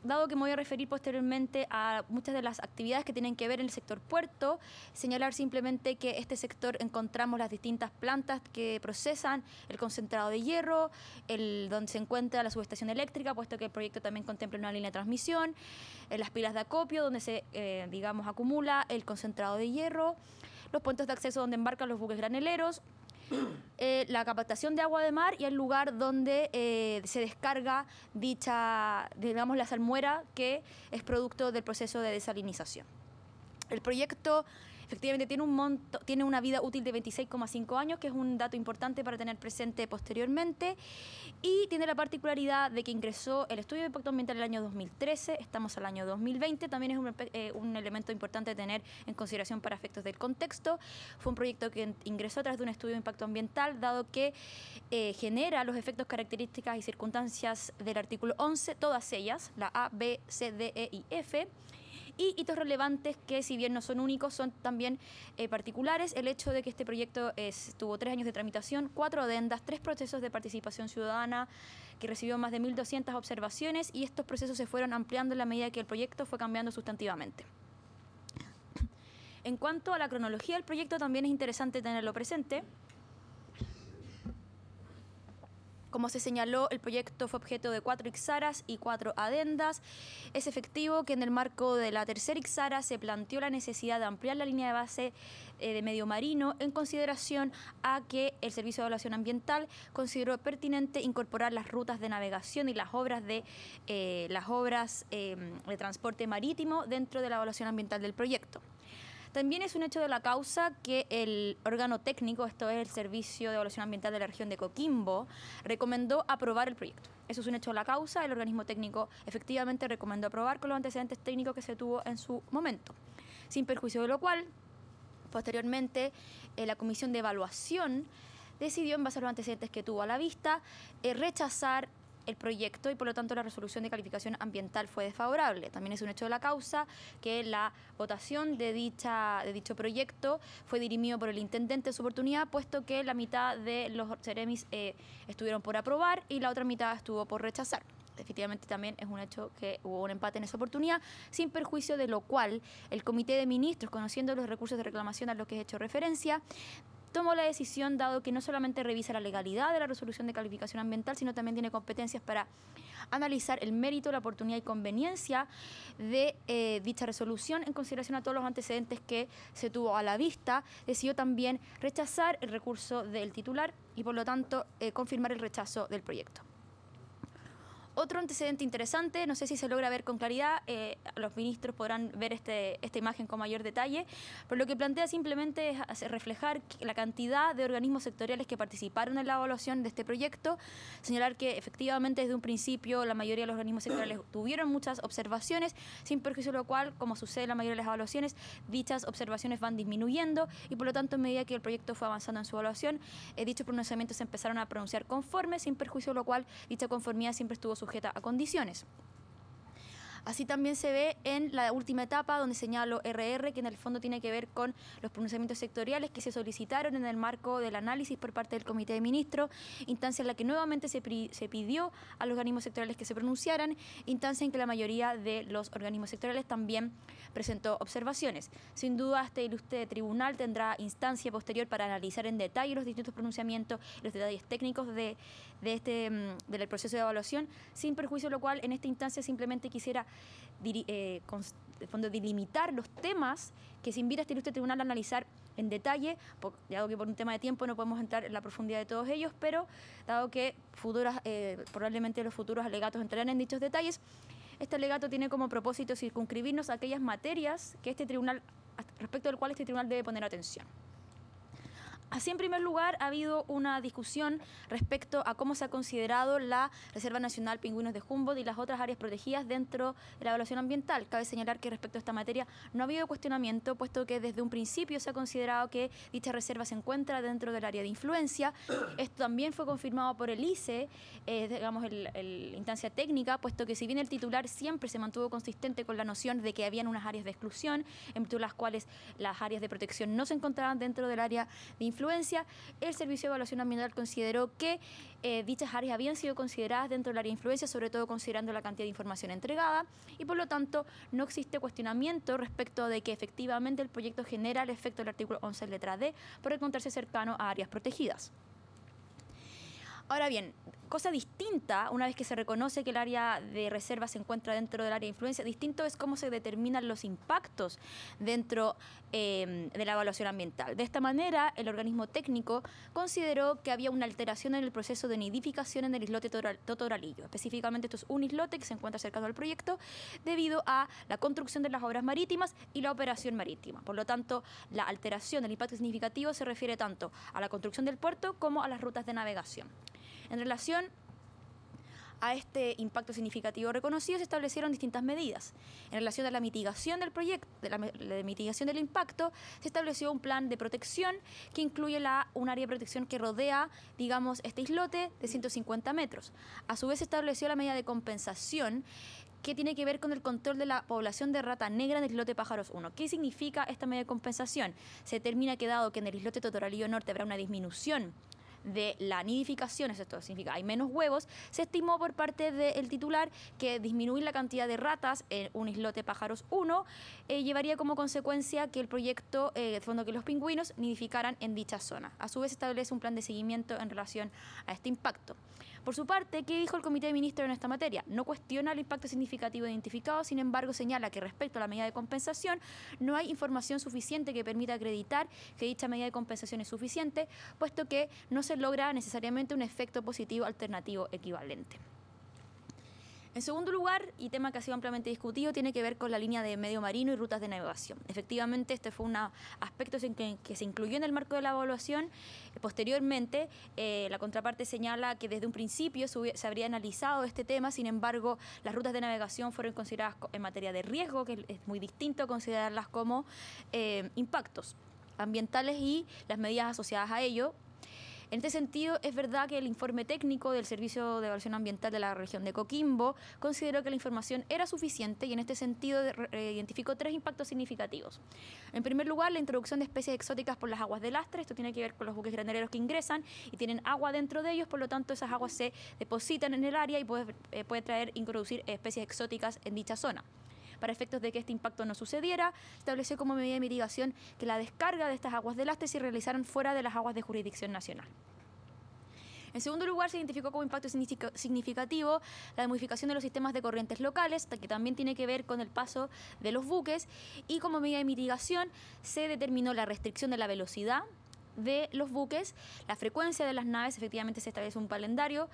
Dado que me voy a referir posteriormente a muchas de las actividades que tienen que ver en el sector puerto, señalar simplemente que este sector encontramos las distintas plantas que procesan el concentrado de hierro, donde se encuentra la subestación eléctrica, puesto que el proyecto también contempla una línea de transmisión, las pilas de acopio, donde se, digamos, acumula el concentrado de hierro, los puntos de acceso donde embarcan los buques graneleros, la captación de agua de mar y el lugar donde se descarga dicha, digamos, la salmuera que es producto del proceso de desalinización. El proyecto efectivamente tiene una vida útil de 26,5 años, que es un dato importante para tener presente posteriormente, y tiene la particularidad de que ingresó el estudio de impacto ambiental en el año 2013, estamos al año 2020, también es un elemento importante de tener en consideración para efectos del contexto. Fue un proyecto que ingresó a través de un estudio de impacto ambiental, dado que genera los efectos, características y circunstancias del artículo 11, todas ellas, la A, B, C, D, E y F, y hitos relevantes que, si bien no son únicos, son también particulares. El hecho de que este proyecto tuvo 3 años de tramitación, 4 adendas, 3 procesos de participación ciudadana, que recibió más de 1.200 observaciones, y estos procesos se fueron ampliando en la medida que el proyecto fue cambiando sustantivamente. En cuanto a la cronología del proyecto, también es interesante tenerlo presente. Como se señaló, el proyecto fue objeto de 4 ixaras y 4 adendas. Es efectivo que en el marco de la tercera ixara se planteó la necesidad de ampliar la línea de base de medio marino en consideración a que el Servicio de Evaluación Ambiental consideró pertinente incorporar las rutas de navegación y las obras de transporte marítimo dentro de la evaluación ambiental del proyecto. También es un hecho de la causa que el órgano técnico, esto es el Servicio de Evaluación Ambiental de la región de Coquimbo, recomendó aprobar el proyecto. Eso es un hecho de la causa, el organismo técnico efectivamente recomendó aprobar con los antecedentes técnicos que se tuvo en su momento. Sin perjuicio de lo cual, posteriormente, la Comisión de Evaluación decidió, en base a los antecedentes que tuvo a la vista, rechazar el proyecto y por lo tanto la resolución de calificación ambiental fue desfavorable. También es un hecho de la causa que la votación de dicho proyecto fue dirimido por el intendente en su oportunidad, puesto que la mitad de los Ceremis estuvieron por aprobar y la otra mitad estuvo por rechazar. Efectivamente también es un hecho que hubo un empate en esa oportunidad, sin perjuicio de lo cual el Comité de Ministros, conociendo los recursos de reclamación a los que he hecho referencia, tomó la decisión, dado que no solamente revisa la legalidad de la resolución de calificación ambiental, sino también tiene competencias para analizar el mérito, la oportunidad y conveniencia de dicha resolución en consideración a todos los antecedentes que se tuvo a la vista, decidió también rechazar el recurso del titular y por lo tanto confirmar el rechazo del proyecto. Otro antecedente interesante, no sé si se logra ver con claridad, los ministros podrán ver esta imagen con mayor detalle, pero lo que plantea simplemente es reflejar la cantidad de organismos sectoriales que participaron en la evaluación de este proyecto, señalar que efectivamente desde un principio la mayoría de los organismos sectoriales tuvieron muchas observaciones, sin perjuicio de lo cual, como sucede en la mayoría de las evaluaciones, dichas observaciones van disminuyendo y por lo tanto en medida que el proyecto fue avanzando en su evaluación, dichos pronunciamientos se empezaron a pronunciar conforme, sin perjuicio de lo cual dicha conformidad siempre estuvo sujeta a condiciones. Así también se ve en la última etapa donde señalo RR, que en el fondo tiene que ver con los pronunciamientos sectoriales que se solicitaron en el marco del análisis por parte del Comité de Ministros, instancia en la que nuevamente se pidió a los organismos sectoriales que se pronunciaran, instancia en que la mayoría de los organismos sectoriales también presentó observaciones. Sin duda, este ilustre tribunal tendrá instancia posterior para analizar en detalle los distintos pronunciamientos, los detalles técnicos del proceso de evaluación, sin perjuicio de lo cual en esta instancia simplemente quisiera de fondo delimitar los temas que se invita a este ilustre tribunal a analizar en detalle, dado que por un tema de tiempo no podemos entrar en la profundidad de todos ellos, pero dado que probablemente los futuros alegatos entrarán en dichos detalles, este alegato tiene como propósito circunscribirnos a aquellas materias que respecto al cual este tribunal debe poner atención. Así, en primer lugar, ha habido una discusión respecto a cómo se ha considerado la Reserva Nacional Pingüinos de Humboldt y las otras áreas protegidas dentro de la evaluación ambiental. Cabe señalar que respecto a esta materia no ha habido cuestionamiento, puesto que desde un principio se ha considerado que dicha reserva se encuentra dentro del área de influencia. Esto también fue confirmado por el ICE, la instancia técnica, puesto que si bien el titular siempre se mantuvo consistente con la noción de que habían unas áreas de exclusión, en virtud de las cuales las áreas de protección no se encontraban dentro del área de influencia, el Servicio de Evaluación Ambiental consideró que dichas áreas habían sido consideradas dentro del área de influencia, sobre todo considerando la cantidad de información entregada, y por lo tanto no existe cuestionamiento respecto de que efectivamente el proyecto genera el efecto del artículo 11 letra D por encontrarse cercano a áreas protegidas. Ahora bien, cosa distinta, una vez que se reconoce que el área de reserva se encuentra dentro del área de influencia, distinto es cómo se determinan los impactos dentro de la evaluación ambiental. De esta manera, el organismo técnico consideró que había una alteración en el proceso de nidificación en el islote Totoralillo. Específicamente, esto es un islote que se encuentra cercano al proyecto debido a la construcción de las obras marítimas y la operación marítima. Por lo tanto, la alteración, el impacto significativo se refiere tanto a la construcción del puerto como a las rutas de navegación. En relación a este impacto significativo reconocido, se establecieron distintas medidas. En relación a la mitigación del proyecto, la mitigación del impacto, se estableció un plan de protección que incluye un área de protección que rodea, digamos, este islote de 150 metros. A su vez, se estableció la medida de compensación que tiene que ver con el control de la población de rata negra en el islote Pájaros 1. ¿Qué significa esta medida de compensación? Se determina que dado que en el islote Totoralillo Norte habrá una disminución de la nidificación, esto significa hay menos huevos, se estimó por parte del titular que disminuir la cantidad de ratas en un islote Pájaros 1 llevaría como consecuencia que el proyecto, de fondo que los pingüinos nidificaran en dicha zona. A su vez establece un plan de seguimiento en relación a este impacto. Por su parte, ¿qué dijo el Comité de Ministros en esta materia? No cuestiona el impacto significativo identificado, sin embargo señala que respecto a la medida de compensación no hay información suficiente que permita acreditar que dicha medida de compensación es suficiente, puesto que no se logra necesariamente un efecto positivo alternativo equivalente. En segundo lugar, y tema que ha sido ampliamente discutido, tiene que ver con la línea de medio marino y rutas de navegación. Efectivamente, este fue un aspecto que se incluyó en el marco de la evaluación. Posteriormente, la contraparte señala que desde un principio se habría analizado este tema, sin embargo, las rutas de navegación fueron consideradas en materia de riesgo, que es muy distinto considerarlas como impactos ambientales y las medidas asociadas a ello. En este sentido, es verdad que el informe técnico del Servicio de Evaluación Ambiental de la región de Coquimbo consideró que la información era suficiente y en este sentido identificó 3 impactos significativos. En primer lugar, la introducción de especies exóticas por las aguas de lastre. Esto tiene que ver con los buques graneleros que ingresan y tienen agua dentro de ellos, por lo tanto esas aguas se depositan en el área y puede introducir especies exóticas en dicha zona. Para efectos de que este impacto no sucediera, estableció como medida de mitigación que la descarga de estas aguas de lastre se realizaran fuera de las aguas de jurisdicción nacional. En segundo lugar, se identificó como impacto significativo la modificación de los sistemas de corrientes locales, que también tiene que ver con el paso de los buques, y como medida de mitigación se determinó la restricción de la velocidad de los buques, la frecuencia de las naves. Efectivamente se establece un calendario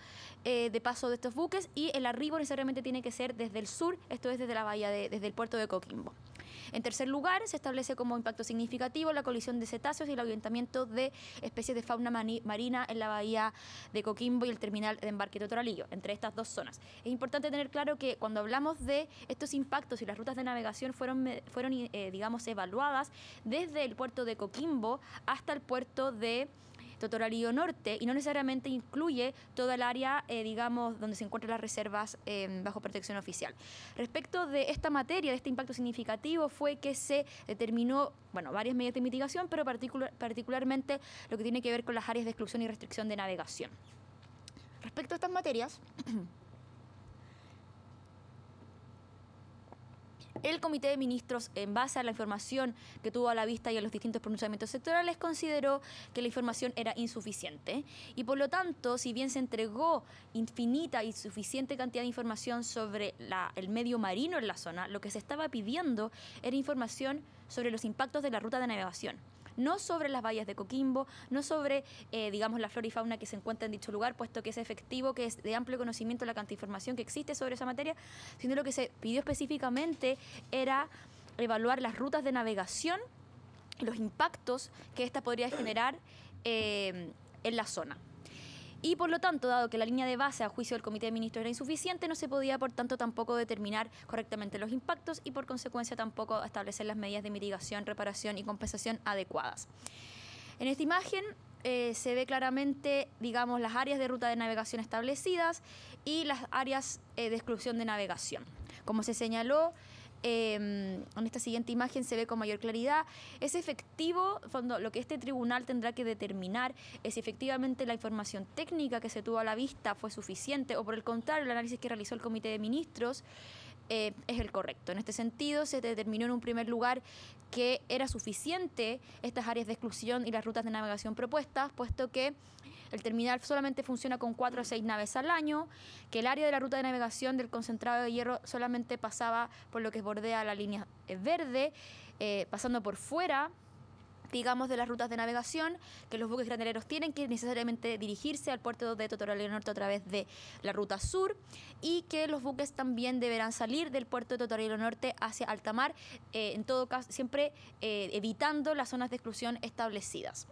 de paso de estos buques, y el arribo necesariamente tiene que ser desde el sur, esto es desde la bahía desde el puerto de Coquimbo. En tercer lugar, se establece como impacto significativo la colisión de cetáceos y el ahuyentamiento de especies de fauna marina en la bahía de Coquimbo y el terminal de embarque de Totoralillo, entre estas 2 zonas. Es importante tener claro que cuando hablamos de estos impactos y las rutas de navegación fueron digamos, evaluadas desde el puerto de Coquimbo hasta el puerto de Totoralillo Norte, y no necesariamente incluye toda el área, digamos, donde se encuentran las reservas bajo protección oficial. Respecto de esta materia, de este impacto significativo, fue que se determinó, bueno, varias medidas de mitigación, pero particularmente lo que tiene que ver con las áreas de exclusión y restricción de navegación. Respecto a estas materias, el Comité de Ministros, en base a la información que tuvo a la vista y a los distintos pronunciamientos sectorales, consideró que la información era insuficiente y, por lo tanto, si bien se entregó infinita y suficiente cantidad de información sobre el medio marino en la zona, lo que se estaba pidiendo era información sobre los impactos de la ruta de navegación. No sobre las bahías de Coquimbo, no sobre, digamos, la flora y fauna que se encuentra en dicho lugar, puesto que es efectivo, que es de amplio conocimiento la cantidad de información que existe sobre esa materia, sino lo que se pidió específicamente era evaluar las rutas de navegación y los impactos que ésta podría generar en la zona. Y por lo tanto, dado que la línea de base a juicio del Comité de Ministros era insuficiente, no se podía, por tanto, tampoco determinar correctamente los impactos y, por consecuencia, tampoco establecer las medidas de mitigación, reparación y compensación adecuadas. En esta imagen se ve claramente, digamos, las áreas de ruta de navegación establecidas y las áreas de exclusión de navegación. Como se señaló, en esta siguiente imagen se ve con mayor claridad. Es efectivo, lo que este tribunal tendrá que determinar es si efectivamente la información técnica que se tuvo a la vista fue suficiente o, por el contrario, el análisis que realizó el Comité de Ministros es el correcto. En este sentido, se determinó en un primer lugar que era suficiente estas áreas de exclusión y las rutas de navegación propuestas, puesto que el terminal solamente funciona con 4 a 6 naves al año, que el área de la ruta de navegación del concentrado de hierro solamente pasaba por lo que bordea la línea verde, pasando por fuera, digamos, de las rutas de navegación, que los buques graneleros tienen que necesariamente dirigirse al puerto de Totoralillo Norte a través de la ruta sur, y que los buques también deberán salir del puerto de Totoralillo Norte hacia alta mar, en todo caso siempre evitando las zonas de exclusión establecidas.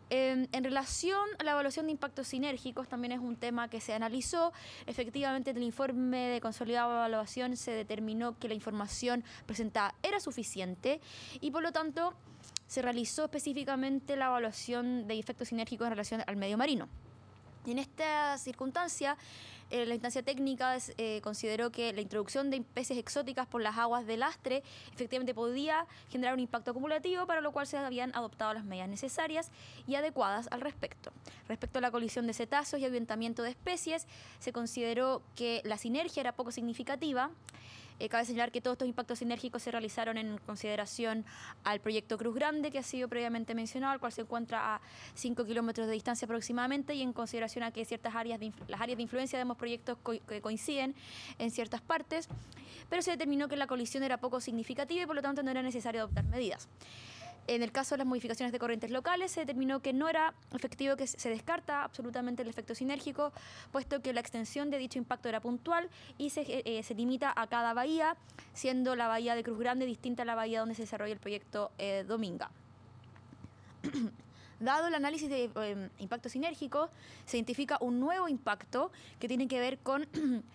En relación a la evaluación de impactos sinérgicos, también es un tema que se analizó. Efectivamente, en el informe de consolidada evaluación se determinó que la información presentada era suficiente y, por lo tanto, se realizó específicamente la evaluación de efectos sinérgicos en relación al medio marino. Y en esta circunstancia, la instancia técnica consideró que la introducción de especies exóticas por las aguas de lastre efectivamente podía generar un impacto acumulativo, para lo cual se habían adoptado las medidas necesarias y adecuadas al respecto. Respecto a la colisión de cetáceos y ahuyentamiento de especies, se consideró que la sinergia era poco significativa. Cabe señalar que todos estos impactos sinérgicos se realizaron en consideración al proyecto Cruz Grande, que ha sido previamente mencionado, el cual se encuentra a 5 kilómetros de distancia aproximadamente, y en consideración a que ciertas áreas las áreas de influencia de ambos proyectos que coinciden en ciertas partes, pero se determinó que la colisión era poco significativa y por lo tanto no era necesario adoptar medidas. En el caso de las modificaciones de corrientes locales, se determinó que no era efectivo, que se descarta absolutamente el efecto sinérgico, puesto que la extensión de dicho impacto era puntual y se limita a cada bahía, siendo la bahía de Cruz Grande distinta a la bahía donde se desarrolla el proyecto Dominga. Dado el análisis de impacto sinérgico, se identifica un nuevo impacto que tiene que ver con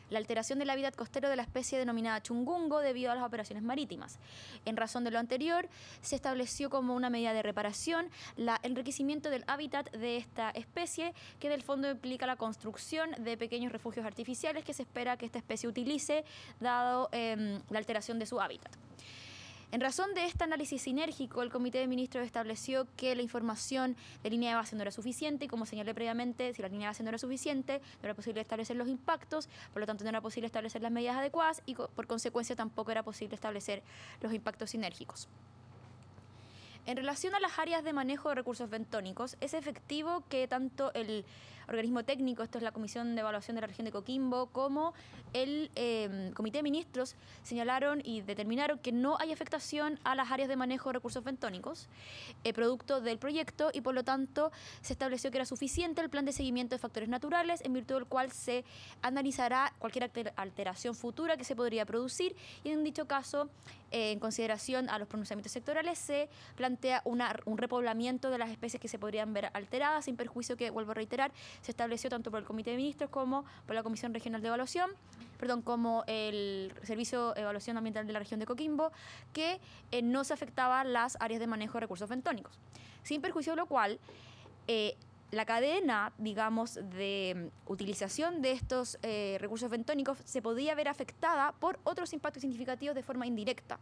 la alteración del hábitat costero de la especie denominada chungungo debido a las operaciones marítimas. En razón de lo anterior, se estableció como una medida de reparación el enriquecimiento del hábitat de esta especie, que en el fondo implica la construcción de pequeños refugios artificiales que se espera que esta especie utilice, dado la alteración de su hábitat. En razón de este análisis sinérgico, el Comité de Ministros estableció que la información de línea de base no era suficiente y, como señalé previamente, si la línea de base no era suficiente, no era posible establecer los impactos, por lo tanto no era posible establecer las medidas adecuadas y, por consecuencia, tampoco era posible establecer los impactos sinérgicos. En relación a las áreas de manejo de recursos bentónicos, es efectivo que tanto el organismo técnico, esto es la Comisión de Evaluación de la Región de Coquimbo, como el Comité de Ministros señalaron y determinaron que no hay afectación a las áreas de manejo de recursos bentónicos, producto del proyecto, y por lo tanto se estableció que era suficiente el plan de seguimiento de factores naturales, en virtud del cual se analizará cualquier alteración futura que se podría producir, y en dicho caso, en consideración a los pronunciamientos sectoriales, se plantea un repoblamiento de las especies que se podrían ver alteradas, sin perjuicio que, vuelvo a reiterar, se estableció tanto por el Comité de Ministros como por la Comisión Regional de Evaluación, como el Servicio de Evaluación Ambiental de la Región de Coquimbo, que no se afectaban las áreas de manejo de recursos bentónicos. Sin perjuicio de lo cual, la cadena, digamos, de utilización de estos recursos bentónicos se podía ver afectada por otros impactos significativos de forma indirecta.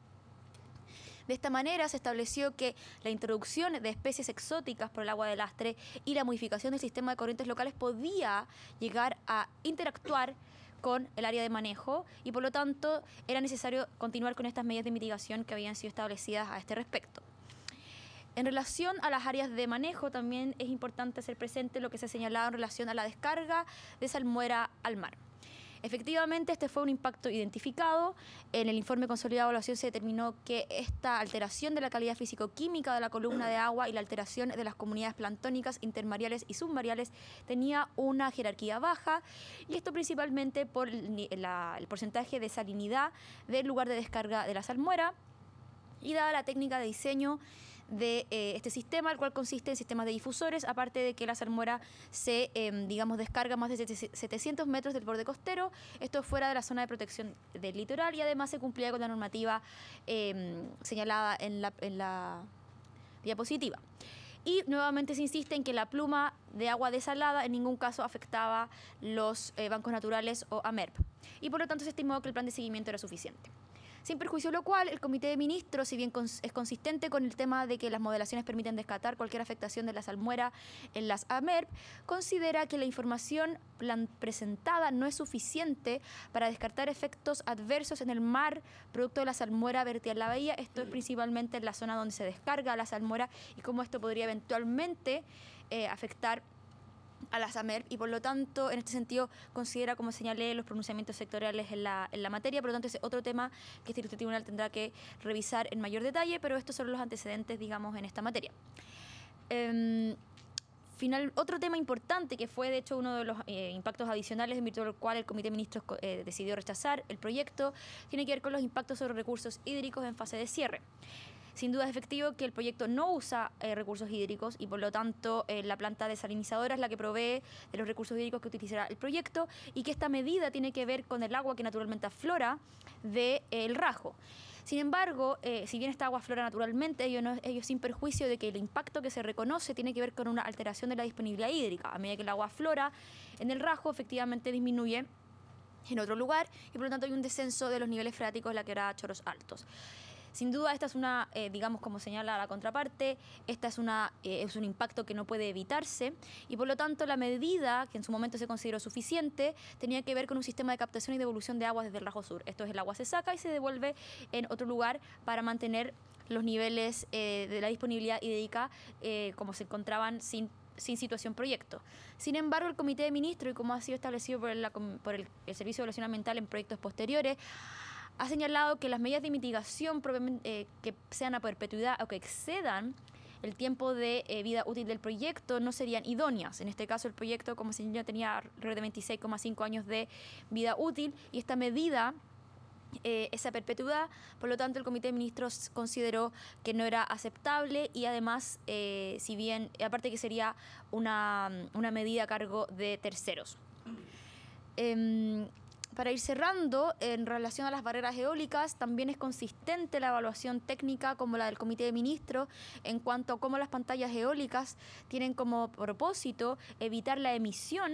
De esta manera se estableció que la introducción de especies exóticas por el agua de lastre y la modificación del sistema de corrientes locales podía llegar a interactuar con el área de manejo y, por lo tanto, era necesario continuar con estas medidas de mitigación que habían sido establecidas a este respecto. En relación a las áreas de manejo, también es importante hacer presente lo que se señalaba en relación a la descarga de salmuera al mar. Efectivamente, este fue un impacto identificado. En el informe consolidado de evaluación se determinó que esta alteración de la calidad físico-química de la columna de agua y la alteración de las comunidades planctónicas intermareales y submareales tenía una jerarquía baja, y esto principalmente por el porcentaje de salinidad del lugar de descarga de la salmuera, y dada la técnica de diseño de este sistema, el cual consiste en sistemas de difusores, aparte de que la salmuera se, descarga más de 700 metros del borde costero, esto fuera de la zona de protección del litoral, y además se cumplía con la normativa señalada en la diapositiva. Y nuevamente se insiste en que la pluma de agua desalada en ningún caso afectaba los bancos naturales o AMERP, y por lo tanto se estimó que el plan de seguimiento era suficiente. Sin perjuicio de lo cual, el Comité de Ministros, si bien es consistente con el tema de que las modelaciones permiten descartar cualquier afectación de la salmuera en las AMERP, considera que la información presentada no es suficiente para descartar efectos adversos en el mar producto de la salmuera vertida en la bahía. Esto es principalmente en la zona donde se descarga la salmuera y cómo esto podría eventualmente afectar a las AMERP, y por lo tanto en este sentido considera, como señalé, los pronunciamientos sectoriales en la materia. Por lo tanto, es otro tema que este tribunal tendrá que revisar en mayor detalle, pero estos son los antecedentes, digamos, en esta materia. Otro tema importante, que fue de hecho uno de los impactos adicionales en virtud del cual el Comité de Ministros decidió rechazar el proyecto, tiene que ver con los impactos sobre recursos hídricos en fase de cierre. Sin duda es efectivo que el proyecto no usa recursos hídricos y, por lo tanto, la planta desalinizadora es la que provee de los recursos hídricos que utilizará el proyecto, y que esta medida tiene que ver con el agua que naturalmente aflora del Rajo. Sin embargo, si bien esta agua aflora naturalmente, ello sin perjuicio de que el impacto que se reconoce tiene que ver con una alteración de la disponibilidad hídrica. A medida que el agua aflora en el Rajo, efectivamente disminuye en otro lugar, y por lo tanto hay un descenso de los niveles freáticos de la quebrada Choros Altos. Sin duda, esta es una, como señala la contraparte, esta es un impacto que no puede evitarse, y por lo tanto la medida, que en su momento se consideró suficiente, tenía que ver con un sistema de captación y devolución de agua desde el Rajo Sur. Esto es, el agua se saca y se devuelve en otro lugar para mantener los niveles de la disponibilidad hídrica como se encontraban sin situación proyecto. Sin embargo, el Comité de Ministros, y como ha sido establecido por el Servicio de Evaluación Ambiental en proyectos posteriores, ha señalado que las medidas de mitigación que sean a perpetuidad o que excedan el tiempo de vida útil del proyecto no serían idóneas. En este caso, el proyecto, como señaló, tenía alrededor de 26,5 años de vida útil y esta medida, esa perpetuidad, por lo tanto, el Comité de Ministros consideró que no era aceptable y además, si bien, aparte que sería una medida a cargo de terceros. Para ir cerrando, en relación a las barreras eólicas, también es consistente la evaluación técnica como la del Comité de Ministros en cuanto a cómo las pantallas eólicas tienen como propósito evitar la emisión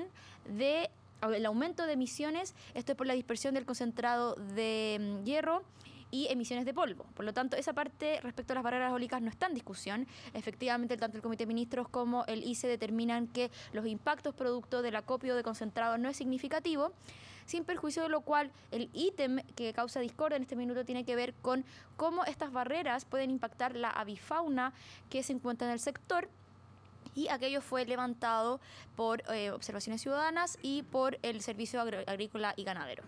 el aumento de emisiones, esto es por la dispersión del concentrado de hierro y emisiones de polvo. Por lo tanto, esa parte respecto a las barreras eólicas no está en discusión. Efectivamente, tanto el Comité de Ministros como el ICE determinan que los impactos producto del acopio de concentrado no es significativo, sin perjuicio de lo cual el ítem que causa discordia en este minuto tiene que ver con cómo estas barreras pueden impactar la avifauna que se encuentra en el sector, y aquello fue levantado por observaciones ciudadanas y por el Servicio Agrícola y Ganadero.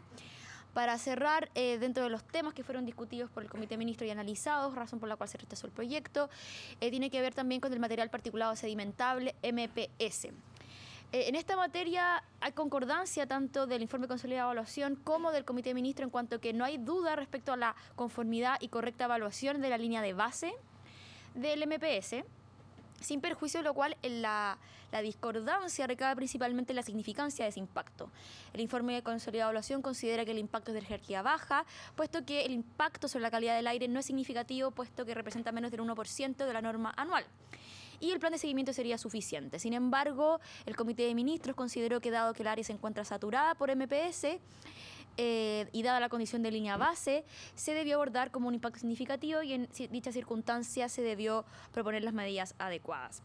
Para cerrar, dentro de los temas que fueron discutidos por el Comité de Ministros y analizados, razón por la cual se rechazó el proyecto, tiene que ver también con el material particulado sedimentable, MPS. En esta materia hay concordancia tanto del informe consolidado de evaluación como del Comité de Ministros en cuanto que no hay duda respecto a la conformidad y correcta evaluación de la línea de base del MPS, sin perjuicio de lo cual la discordancia recae principalmente en la significancia de ese impacto. El informe de consolidada evaluación considera que el impacto es de jerarquía baja, puesto que el impacto sobre la calidad del aire no es significativo, puesto que representa menos del 1% de la norma anual. Y el plan de seguimiento sería suficiente. Sin embargo, el Comité de Ministros consideró que dado que el área se encuentra saturada por MPS, y dada la condición de línea base, se debió abordar como un impacto significativo y en dicha circunstancia se debió proponer las medidas adecuadas.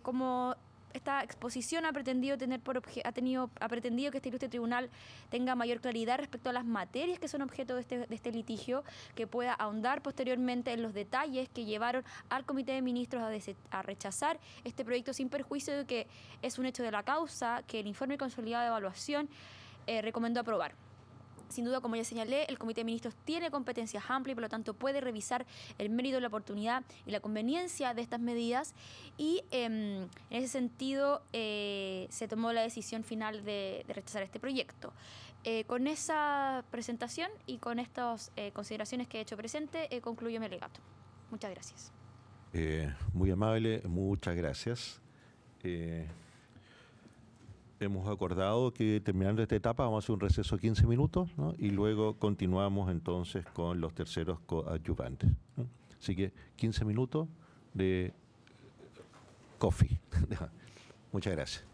Como esta exposición ha pretendido que este ilustre tribunal tenga mayor claridad respecto a las materias que son objeto de este litigio, que pueda ahondar posteriormente en los detalles que llevaron al Comité de Ministros a rechazar este proyecto, sin perjuicio de que es un hecho de la causa que el informe consolidado de evaluación recomendó aprobar. Sin duda, como ya señalé, el Comité de Ministros tiene competencias amplias y por lo tanto puede revisar el mérito, la oportunidad y la conveniencia de estas medidas y en ese sentido se tomó la decisión final de rechazar este proyecto. Con esa presentación y con estas consideraciones que he hecho presente, concluyo mi alegato. Muchas gracias. Muy amable, muchas gracias. Hemos acordado que terminando esta etapa vamos a hacer un receso de 15 minutos, ¿no? Y luego continuamos entonces con los terceros coadyuvantes, ¿no? Así que 15 minutos de coffee. Muchas gracias.